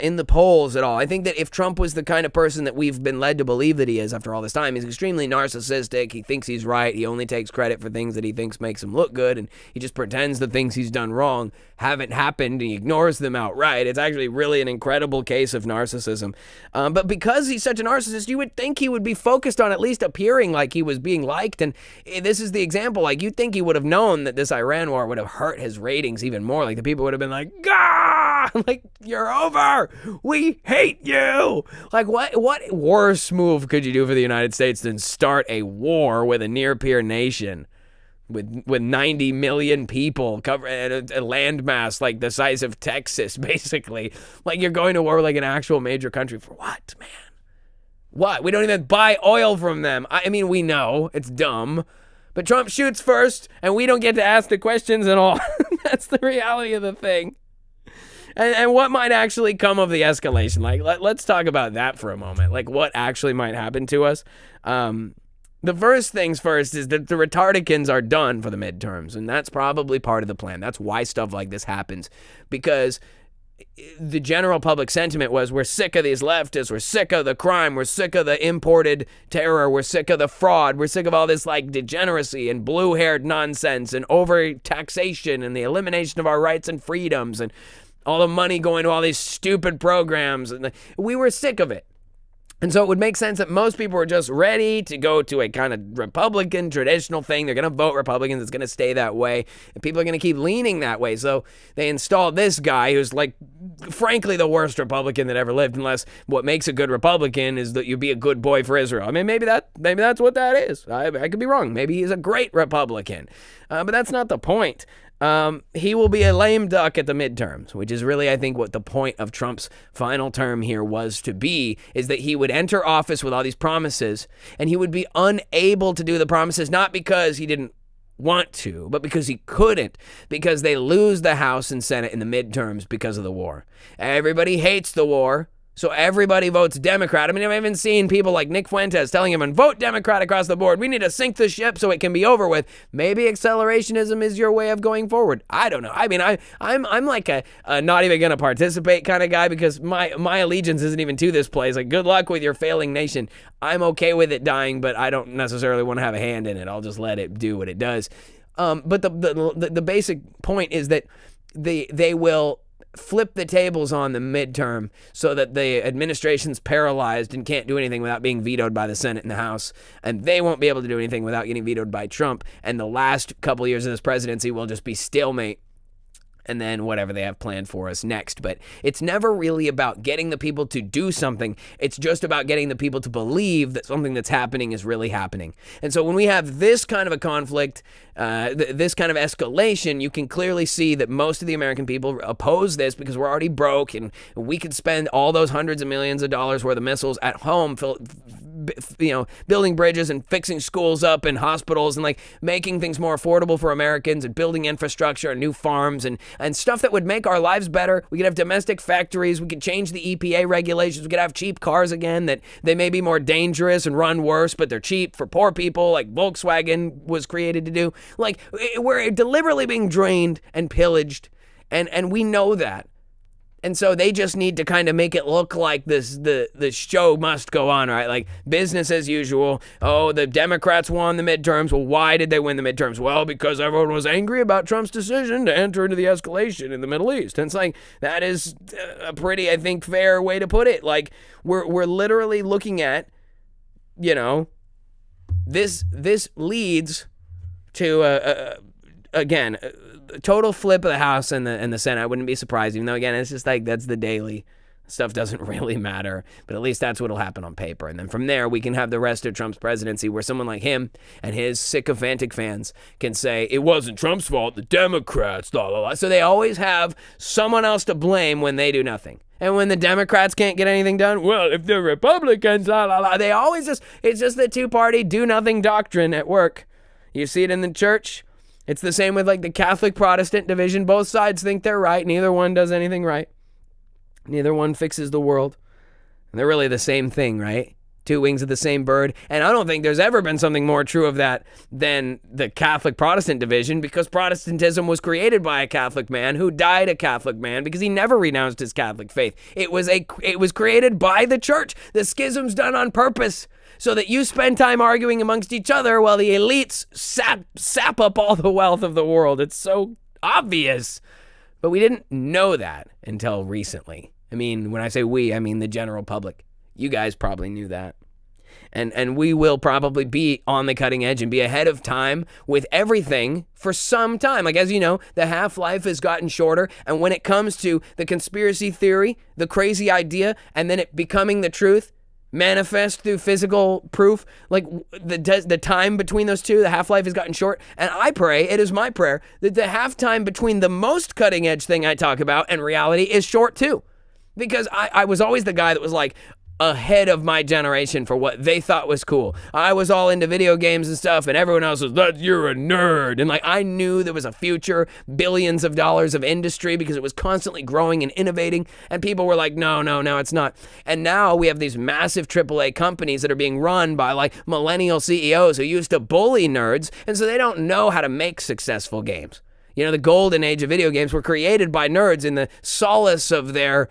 in the polls at all. I think that if Trump was the kind of person that we've been led to believe that he is after all this time, he's extremely narcissistic. He thinks he's right. He only takes credit for things that he thinks makes him look good, and he just pretends the things he's done wrong haven't happened, and he ignores them outright. It's actually really an incredible case of narcissism. But because he's such a narcissist, you would think he would be focused on at least appearing like he was being liked, and this is the example. Like, you'd think he would have known that this Iran war would have hurt his ratings even more. Like, the people would have been like, "Gah! Like, you're over! We hate you!" Like, what worse move could you do for the United States than start a war with a near-peer nation with 90 million people, cover a landmass like the size of Texas, basically? Like, you're going to war with like an actual major country for what, man? What? We don't even buy oil from them. I mean, we know it's dumb, but Trump shoots first, and we don't get to ask the questions at all. That's the reality of the thing. And what might actually come of the escalation? Like, let's talk about that for a moment. Like, what actually might happen to us? The first things first is that the retardicans are done for the midterms, and that's probably part of the plan. That's why stuff like this happens, because the general public sentiment was, we're sick of these leftists, we're sick of the crime, we're sick of the imported terror, we're sick of the fraud, we're sick of all this like degeneracy and blue-haired nonsense and over-taxation and the elimination of our rights and freedoms and all the money going to all these stupid programs. And we were sick of it. And so it would make sense that most people were just ready to go to a kind of Republican traditional thing. They're going to vote Republicans. It's going to stay that way. And people are going to keep leaning that way. So they installed this guy who's like, frankly, the worst Republican that ever lived, unless what makes a good Republican is that you be a good boy for Israel. I mean, maybe that's what that is. I could be wrong. Maybe he's a great Republican. But that's not the point. He will be a lame duck at the midterms, which is really, I think, what the point of Trump's final term here was to be, is that he would enter office with all these promises, and he would be unable to do the promises, not because he didn't want to, but because he couldn't, because they lose the House and Senate in the midterms because of the war. Everybody hates the war, So everybody votes Democrat. I mean, I've even seen people like Nick Fuentes telling everyone, vote Democrat across the board. We need to sink the ship so it can be over with. Maybe accelerationism is your way of going forward. I don't know. I mean, I'm like a not even going to participate kind of guy, because my allegiance isn't even to this place. Like, good luck with your failing nation. I'm okay with it dying, but I don't necessarily want to have a hand in it. I'll just let it do what it does. But the basic point is that they will flip the tables on the midterm so that the administration's paralyzed and can't do anything without being vetoed by the Senate and the House, and they won't be able to do anything without getting vetoed by Trump, and the last couple of years of this presidency will just be stalemate, and then whatever they have planned for us next. But it's never really about getting the people to do something. It's just about getting the people to believe that something that's happening is really happening. And so when we have this kind of a conflict, this kind of escalation, you can clearly see that most of the American people oppose this because we're already broke, and we could spend all those hundreds of millions of dollars worth of missiles at home, building bridges and fixing schools up and hospitals and like making things more affordable for Americans and building infrastructure and new farms and stuff that would make our lives better. We could have domestic factories. We could change the EPA regulations. We could have cheap cars again, that they may be more dangerous and run worse, but they're cheap for poor people, like Volkswagen was created to do. Like, we're deliberately being drained and pillaged, and we know that. And so they just need to kind of make it look like the show must go on, right? Like business as usual. Oh, the Democrats won the midterms. Well, why did they win the midterms? Well, because everyone was angry about Trump's decision to enter into the escalation in the Middle East. And it's like, that is a pretty, I think, fair way to put it. Like, we're literally looking at, this leads to, again, total flip of the House and the Senate. I wouldn't be surprised, even though, again, it's just like, that's the daily stuff, doesn't really matter, but at least that's what'll happen on paper. And then from there, we can have the rest of Trump's presidency where someone like him and his sycophantic fans can say, it wasn't Trump's fault, the Democrats, blah, blah, blah. So they always have someone else to blame when they do nothing. And when the Democrats can't get anything done, well, if the Republicans, blah, blah, blah, they always it's just the two-party do-nothing doctrine at work. You see it in the church. It's the same with like the Catholic Protestant division. Both sides think they're right. Neither one does anything right. Neither one fixes the world. And they're really the same thing, right? Two wings of the same bird. And I don't think there's ever been something more true of that than the Catholic Protestant division, because Protestantism was created by a Catholic man who died a Catholic man because he never renounced his Catholic faith. It was created by the church. The schism's done on purpose, so that you spend time arguing amongst each other while the elites sap up all the wealth of the world. It's so obvious. But we didn't know that until recently. I mean, when I say we, I mean the general public. You guys probably knew that. And we will probably be on the cutting edge and be ahead of time with everything for some time. Like, as you know, the half-life has gotten shorter. And when it comes to the conspiracy theory, the crazy idea, and then it becoming the truth, manifest through physical proof, like the time between those two, the half-life has gotten short. And I pray, it is my prayer, that the half-time between the most cutting-edge thing I talk about and reality is short too. Because I was always the guy that was like ahead of my generation for what they thought was cool. I was all into video games and stuff, and everyone else was, you're a nerd. And like, I knew there was a future, billions of dollars of industry, because it was constantly growing and innovating, and people were like, no, it's not. And now we have these massive AAA companies that are being run by like millennial CEOs who used to bully nerds, and so they don't know how to make successful games. The golden age of video games were created by nerds in the solace of their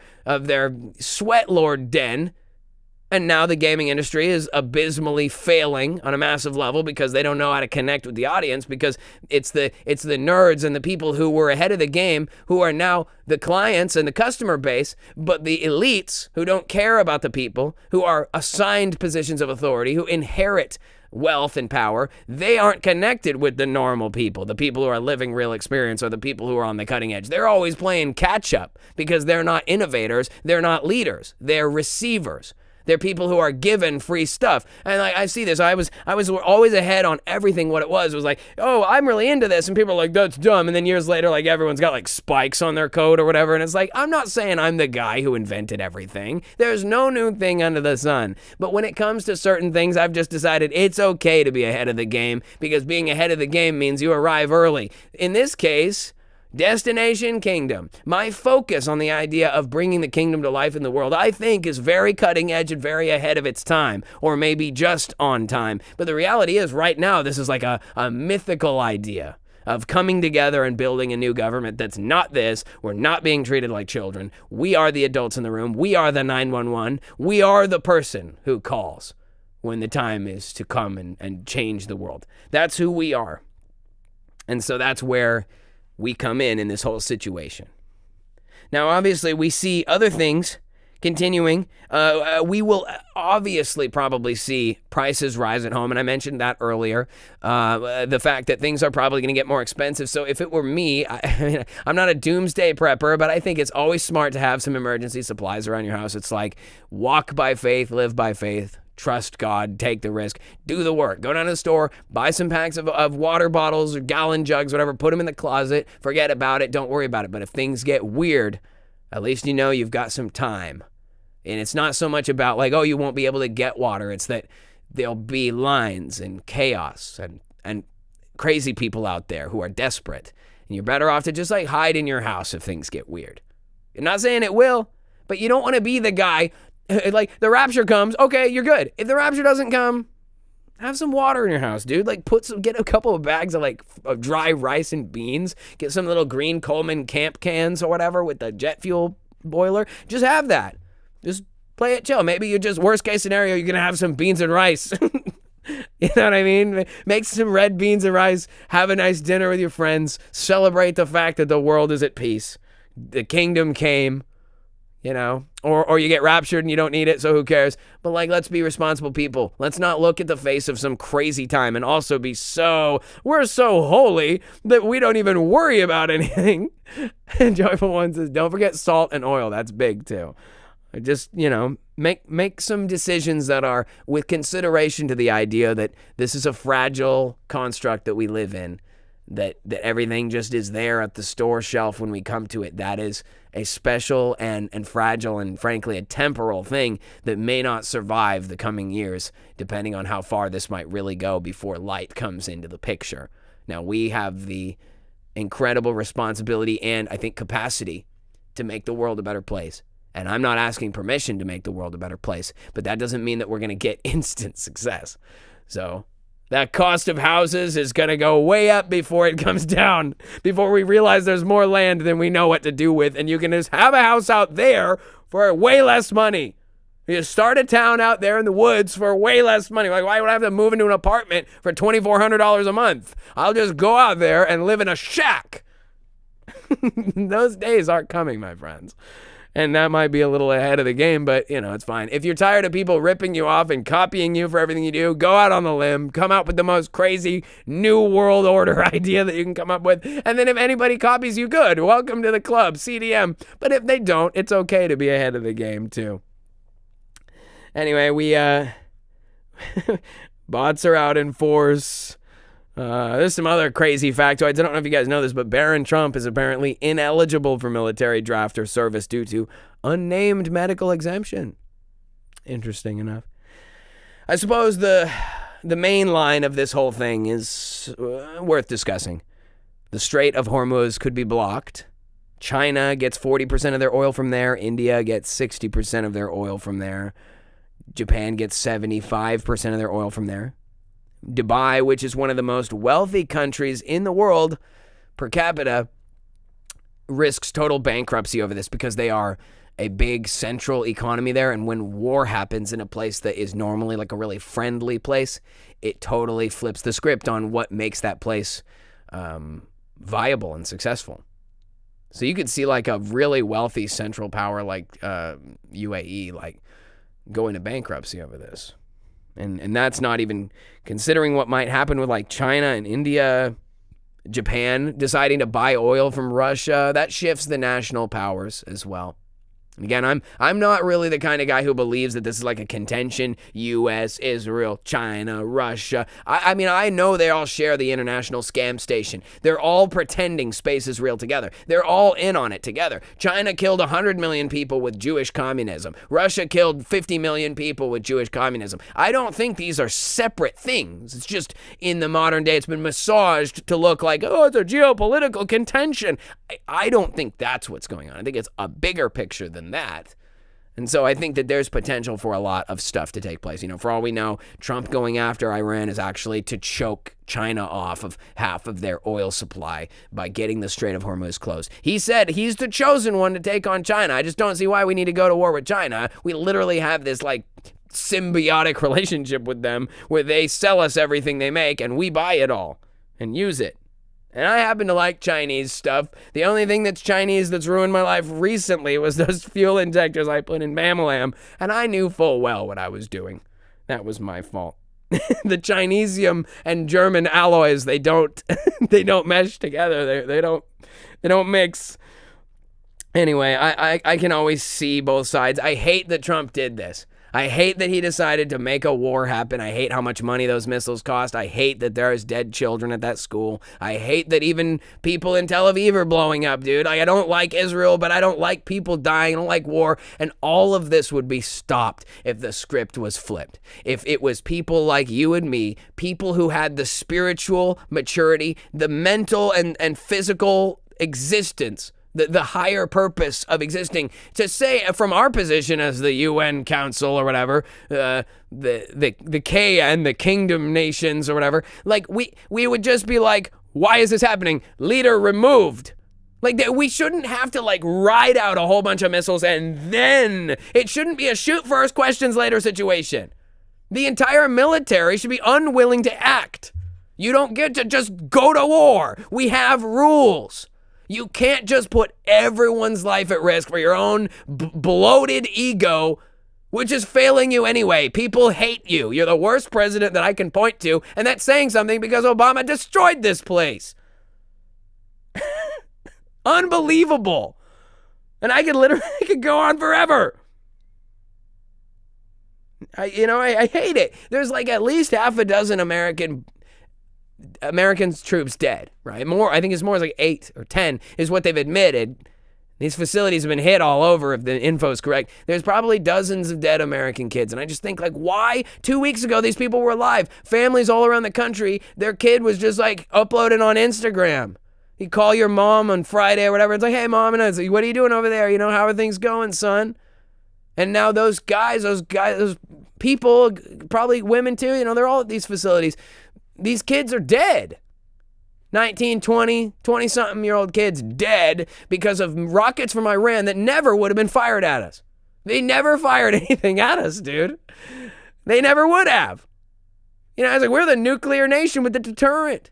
sweat lord den. And now the gaming industry is abysmally failing on a massive level because they don't know how to connect with the audience, because it's the nerds and the people who were ahead of the game who are now the clients and the customer base, but the elites who don't care about the people, who are assigned positions of authority, who inherit wealth and power, they aren't connected with the normal people, the people who are living real experience, or the people who are on the cutting edge. They're always playing catch up because they're not innovators, they're not leaders, they're receivers. They're people who are given free stuff. And I see this. I was always ahead on everything. What it was like, oh, I'm really into this. And people are like, that's dumb. And then years later, like, everyone's got like spikes on their coat or whatever. And it's like, I'm not saying I'm the guy who invented everything. There's no new thing under the sun. But when it comes to certain things, I've just decided it's okay to be ahead of the game, because being ahead of the game means you arrive early. In this case, Destination kingdom. My focus on the idea of bringing the kingdom to life in the world, I think, is very cutting edge and very ahead of its time, or maybe just on time. But the reality is, right now, this is like a mythical idea of coming together and building a new government that's not this. We're not being treated like children. We are the adults in the room. We are the 911. We are the person who calls when the time is to come and change the world. That's who we are. And so that's where we come in this whole situation. Now, obviously, we see other things continuing. We will obviously probably see prices rise at home, and I mentioned that earlier. The fact that things are probably going to get more expensive. So if it were me, I'm not a doomsday prepper, but I think it's always smart to have some emergency supplies around your house. It's like walk by faith, live by faith. Trust God, take the risk, do the work. Go down to the store, buy some packs of water bottles or gallon jugs, whatever, put them in the closet, forget about it, don't worry about it. But if things get weird, at least you know you've got some time. And it's not so much about like, oh, you won't be able to get water. It's that there'll be lines and chaos and crazy people out there who are desperate. And you're better off to just like hide in your house if things get weird. I'm not saying it will, but you don't want to be the guy. Like, the rapture comes, okay, you're good. If the rapture doesn't come, have some water in your house, dude. Like, get a couple of bags of dry rice and beans. Get some little green Coleman camp cans or whatever with the jet fuel boiler. Just have that. Just play it chill. Maybe you're just, worst case scenario, you're going to have some beans and rice. You know what I mean? Make some red beans and rice. Have a nice dinner with your friends. Celebrate the fact that the world is at peace. The kingdom came. You know, or you get raptured and you don't need it, so who cares? But like, let's be responsible people. Let's not look at the face of some crazy time and also be we're so holy that we don't even worry about anything. And Joyful One says, don't forget salt and oil. That's big too. Just, you know, make some decisions that are with consideration to the idea that this is a fragile construct that we live in. That everything just is there at the store shelf when we come to it. That is a special and fragile and frankly a temporal thing that may not survive the coming years, depending on how far this might really go before light comes into the picture. Now, we have the incredible responsibility and I think capacity to make the world a better place. And I'm not asking permission to make the world a better place, but that doesn't mean that we're going to get instant success. So that cost of houses is going to go way up before it comes down, before we realize there's more land than we know what to do with. And you can just have a house out there for way less money. You start a town out there in the woods for way less money. Like, why would I have to move into an apartment for $2,400 a month? I'll just go out there and live in a shack. Those days aren't coming, my friends. And that might be a little ahead of the game, but, you know, it's fine. If you're tired of people ripping you off and copying you for everything you do, go out on the limb, come out with the most crazy new world order idea that you can come up with. And then if anybody copies you, good. Welcome to the club, CDM. But if they don't, it's okay to be ahead of the game, too. Anyway, bots are out in force. There's some other crazy factoids. I don't know if you guys know this, but Barron Trump is apparently ineligible for military draft or service due to unnamed medical exemption. Interesting enough. I suppose the main line of this whole thing is worth discussing. The Strait of Hormuz could be blocked. China gets 40% of their oil from there. India gets 60% of their oil from there. Japan gets 75% of their oil from there. Dubai, which is one of the most wealthy countries in the world per capita, risks total bankruptcy over this because they are a big central economy there. And when war happens in a place that is normally like a really friendly place, it totally flips the script on what makes that place viable and successful. So you could see like a really wealthy central power like UAE like go into bankruptcy over this. And that's not even considering what might happen with like China and India, Japan deciding to buy oil from Russia. That shifts the national powers as well. Again, I'm not really the kind of guy who believes that this is like a contention, U.S., Israel, China, Russia. I mean, I know they all share the international scam station. They're all pretending space is real together. They're all in on it together. China killed 100 million people with Jewish communism. Russia killed 50 million people with Jewish communism. I don't think these are separate things. It's just in the modern day, it's been massaged to look like, oh, it's a geopolitical contention. I don't think that's what's going on. I think it's a bigger picture than that. And so I think that there's potential for a lot of stuff to take place. For all we know, Trump going after Iran is actually to choke China off of half of their oil supply by getting the Strait of Hormuz closed. He said he's the chosen one to take on China. I just don't see why we need to go to war with China. We literally have this symbiotic relationship with them where they sell us everything they make and we buy it all and use it. And I happen to like Chinese stuff. The only thing that's Chinese that's ruined my life recently was those fuel injectors I put in Mamalam, and I knew full well what I was doing. That was my fault. The Chinesium and German alloys, they don't mesh together. They don't mix. Anyway, I can always see both sides. I hate that Trump did this. I hate that he decided to make a war happen. I hate how much money those missiles cost. I hate that there's dead children at that school. I hate that even people in Tel Aviv are blowing up, dude. I don't like Israel, but I don't like people dying. I don't like war. And all of this would be stopped if the script was flipped. If it was people like you and me, people who had the spiritual maturity, the mental and physical existence, the higher purpose of existing, to say from our position as the UN Council or whatever, the K and the Kingdom Nations or whatever, we would just be like, why is this happening? Leader removed. We shouldn't have to ride out a whole bunch of missiles and then it shouldn't be a shoot first, questions later situation. The entire military should be unwilling to act. You don't get to just go to war. We have rules. You can't just put everyone's life at risk for your own bloated ego, which is failing you anyway. People hate you. You're the worst president that I can point to, and that's saying something because Obama destroyed this place. Unbelievable. And I could go on forever. I hate it. There's at least half a dozen American troops dead, right? I think it's more like 8 or 10 is what they've admitted. These facilities have been hit all over, if the info is correct. There's probably dozens of dead American kids. And I just think, why? 2 weeks ago, these people were alive. Families all around the country, their kid was just uploaded on Instagram. You call your mom on Friday or whatever. It's like, hey, mom, and it's like, what are you doing over there? How are things going, son? And now those people, probably women too, they're all at these facilities. These kids are dead. 19, 20, 20-something-year-old kids dead because of rockets from Iran that never would have been fired at us. They never fired anything at us, dude. They never would have. I was we're the nuclear nation with the deterrent.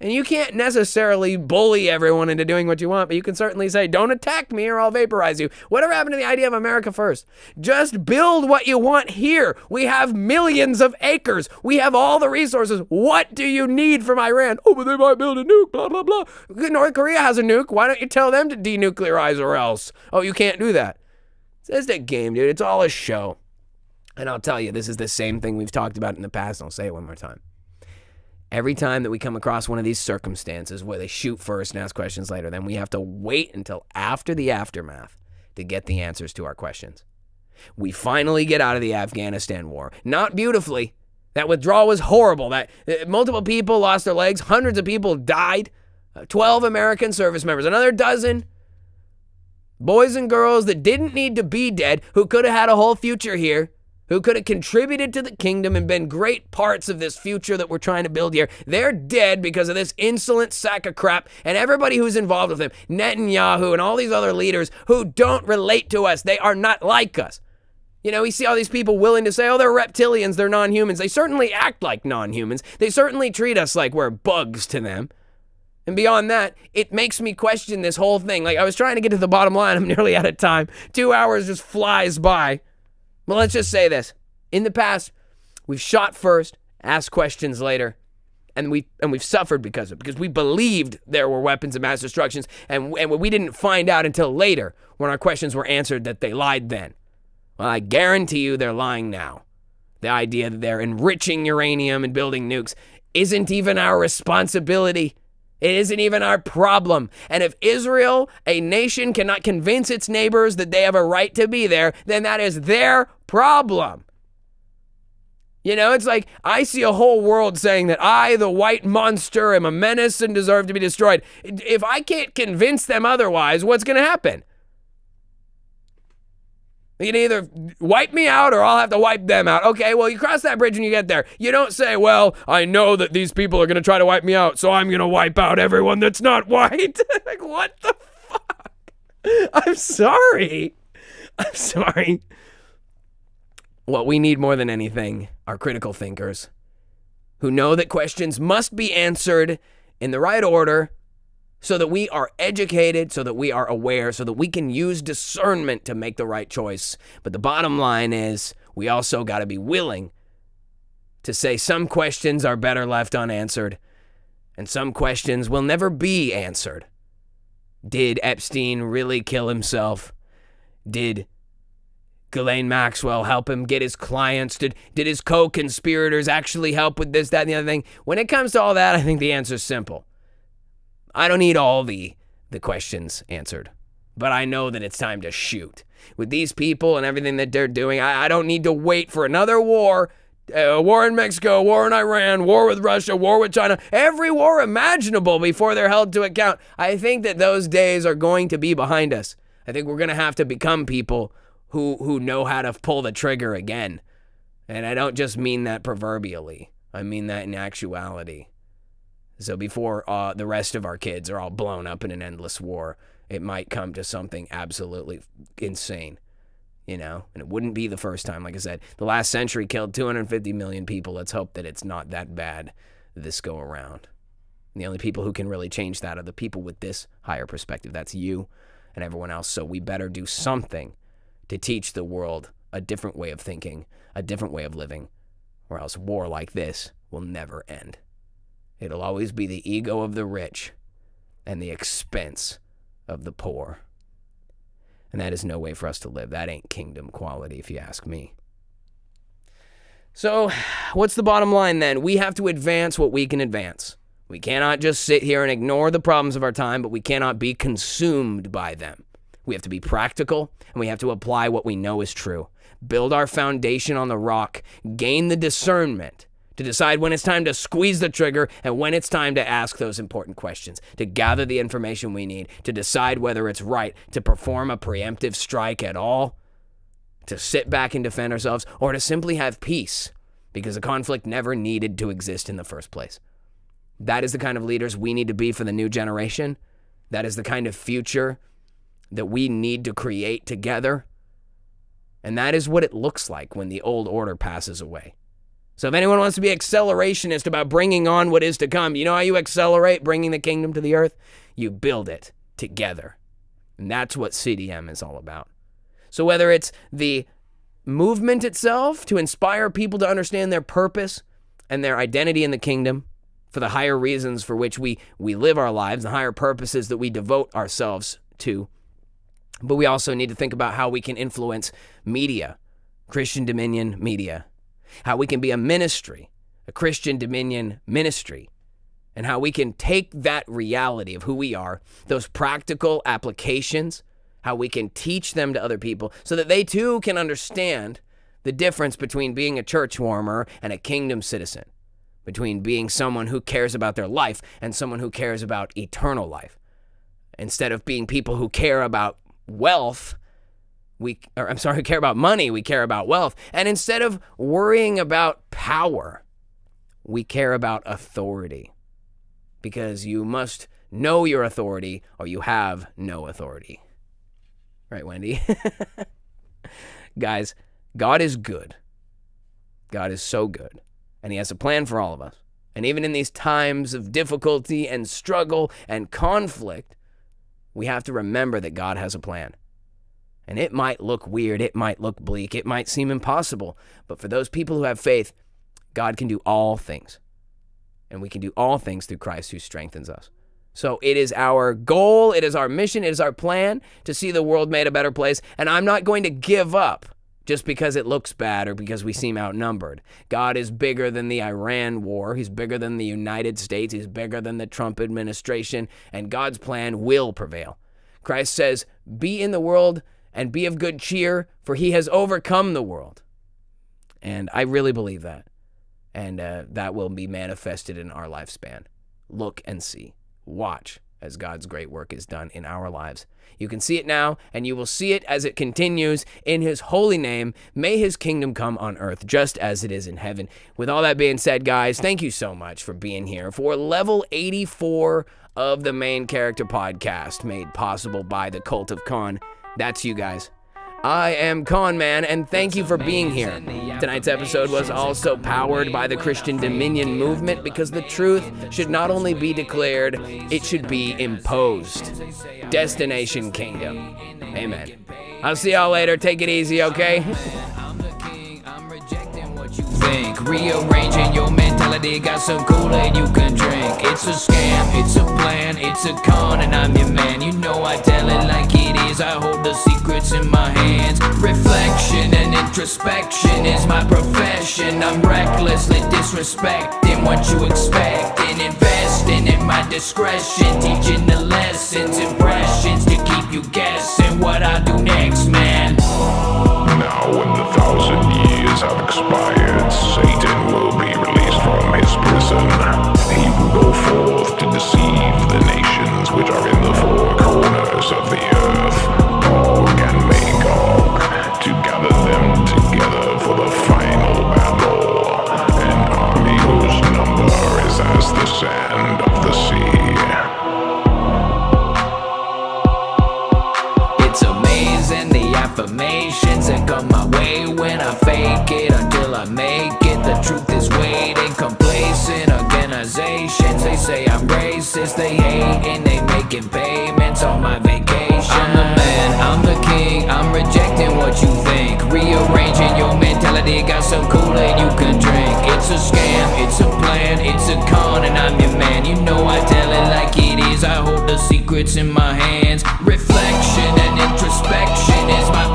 And you can't necessarily bully everyone into doing what you want, but you can certainly say, don't attack me or I'll vaporize you. Whatever happened to the idea of America first? Just build what you want here. We have millions of acres. We have all the resources. What do you need from Iran? Oh, but they might build a nuke, blah, blah, blah. North Korea has a nuke. Why don't you tell them to denuclearize or else? Oh, you can't do that. It's just a game, dude. It's all a show. And I'll tell you, this is the same thing we've talked about in the past. I'll say it one more time. Every time that we come across one of these circumstances where they shoot first and ask questions later, then we have to wait until after the aftermath to get the answers to our questions. We finally get out of the Afghanistan war. Not beautifully. That withdrawal was horrible. That multiple people lost their legs. Hundreds of people died. 12 American service members. Another dozen boys and girls that didn't need to be dead, who could have had a whole future here, who could have contributed to the kingdom and been great parts of this future that we're trying to build here. They're dead because of this insolent sack of crap and everybody who's involved with him. Netanyahu and all these other leaders who don't relate to us. They are not like us. We see all these people willing to say, oh, they're reptilians, they're non-humans. They certainly act like non-humans. They certainly treat us like we're bugs to them. And beyond that, it makes me question this whole thing. I was trying to get to the bottom line. I'm nearly out of time. 2 hours just flies by. Well, let's just say this. In the past, we've shot first, asked questions later. And we've suffered because of it, because we believed there were weapons of mass destruction, and we didn't find out until later when our questions were answered that they lied then. Well, I guarantee you they're lying now. The idea that they're enriching uranium and building nukes isn't even our responsibility. It isn't even our problem. And if Israel, a nation, cannot convince its neighbors that they have a right to be there, then that is their problem. You know, it's like I see a whole world saying that I, the white monster, am a menace and deserve to be destroyed. If I can't convince them otherwise, what's going to happen? You can either wipe me out or I'll have to wipe them out. Okay, well, you cross that bridge when you get there. You don't say, well, I know that these people are going to try to wipe me out, so I'm going to wipe out everyone that's not white. Like, what the fuck? I'm sorry. What we need more than anything are critical thinkers who know that questions must be answered in the right order so that we are educated, so that we are aware, so that we can use discernment to make the right choice. But the bottom line is we also got to be willing to say some questions are better left unanswered and some questions will never be answered. Did Epstein really kill himself? Did Ghislaine Maxwell help him get his clients? Did his co-conspirators actually help with this, that, and the other thing? When it comes to all that, I think the answer is simple. I don't need all the questions answered, but I know that it's time to shoot. With these people and everything that they're doing, I don't need to wait for another war, a war in Mexico, war in Iran, war with Russia, war with China, every war imaginable before they're held to account. I think that those days are going to be behind us. I think we're going to have to become people who know how to pull the trigger again. And I don't just mean that proverbially. I mean that in actuality. So before the rest of our kids are all blown up in an endless war, it might come to something absolutely insane, you know? And it wouldn't be the first time. Like I said, the last century killed 250 million people. Let's hope that it's not that bad this go around. And the only people who can really change that are the people with this higher perspective. That's you and everyone else. So we better do something to teach the world a different way of thinking, a different way of living, or else war like this will never end. It'll always be the ego of the rich and the expense of the poor. And that is no way for us to live. That ain't kingdom quality, if you ask me. So, what's the bottom line then? We have to advance what we can advance. We cannot just sit here and ignore the problems of our time, but we cannot be consumed by them. We have to be practical, and we have to apply what we know is true. Build our foundation on the rock. Gain the discernment to decide when it's time to squeeze the trigger and when it's time to ask those important questions, to gather the information we need, to decide whether it's right to perform a preemptive strike at all, to sit back and defend ourselves, or to simply have peace because the conflict never needed to exist in the first place. That is the kind of leaders we need to be for the new generation. That is the kind of future that we need to create together. And that is what it looks like when the old order passes away. So if anyone wants to be accelerationist about bringing on what is to come, you know how you accelerate bringing the kingdom to the earth? You build it together. And that's what CDM is all about. So whether it's the movement itself to inspire people to understand their purpose and their identity in the kingdom for the higher reasons for which we live our lives, the higher purposes that we devote ourselves to, but we also need to think about how we can influence media, Christian Dominion media, how we can be a ministry, a Christian Dominion ministry, and how we can take that reality of who we are, those practical applications, how we can teach them to other people so that they too can understand the difference between being a church warmer and a kingdom citizen, between being someone who cares about their life and someone who cares about eternal life. Instead of being people who care about wealth, who care about money, we care about wealth. And instead of worrying about power, we care about authority. Because you must know your authority or you have no authority. Right, Wendy? Guys, God is good. God is so good. And he has a plan for all of us. And even in these times of difficulty and struggle and conflict, we have to remember that God has a plan. And it might look weird, it might look bleak, it might seem impossible, but for those people who have faith, God can do all things. And we can do all things through Christ who strengthens us. So it is our goal, it is our mission, it is our plan to see the world made a better place. And I'm not going to give up just because it looks bad or because we seem outnumbered. God is bigger than the Iran war. He's bigger than the United States. He's bigger than the Trump administration. And God's plan will prevail. Christ says, be in the world and be of good cheer, for he has overcome the world. And I really believe that. And that will be manifested in our lifespan. Look and see. Watch as God's great work is done in our lives. You can see it now, and you will see it as it continues in his holy name. May his kingdom come on earth just as it is in heaven. With all that being said, guys, thank you so much for being here for level 84 of the Main Character Podcast, made possible by the Cult of Con. That's you guys. I am Con Man, and thank you for being here. Tonight's episode was also powered by the Christian Dominion movement, because the truth should not only be declared, it should be imposed. Destination Kingdom. Amen. I'll see y'all later. Take it easy, okay? Think, rearranging your mentality, got some Kool-Aid you can drink. It's a scam, it's a plan, it's a con, and I'm your man. You know I tell it like it is, I hold the secrets in my hands. Reflection and introspection is my profession. I'm recklessly disrespecting what you expect and investing in my discretion, teaching the lessons, impressions to keep you guessing what I do next, man. Now when the 1,000 years have expired, Satan will be released from his prison. He will go forth to deceive the nations which are in the four corners of the earth, Gog and Magog, to gather them together for the final battle, an army whose number is as the sand of the sea. It's amazing the affirmations that come my way when I fake it until I make it. The truth is waiting, complacent organizations. They say I'm racist, they hate and they making payments on my vacation. I'm the man, I'm the king, I'm rejecting what you think. Rearranging your mentality, got some Kool-Aid you can drink. It's a scam, it's a plan, it's a con, and I'm your man. You know I tell it like it is, I hold the secrets in my hands. Reflection and introspection is my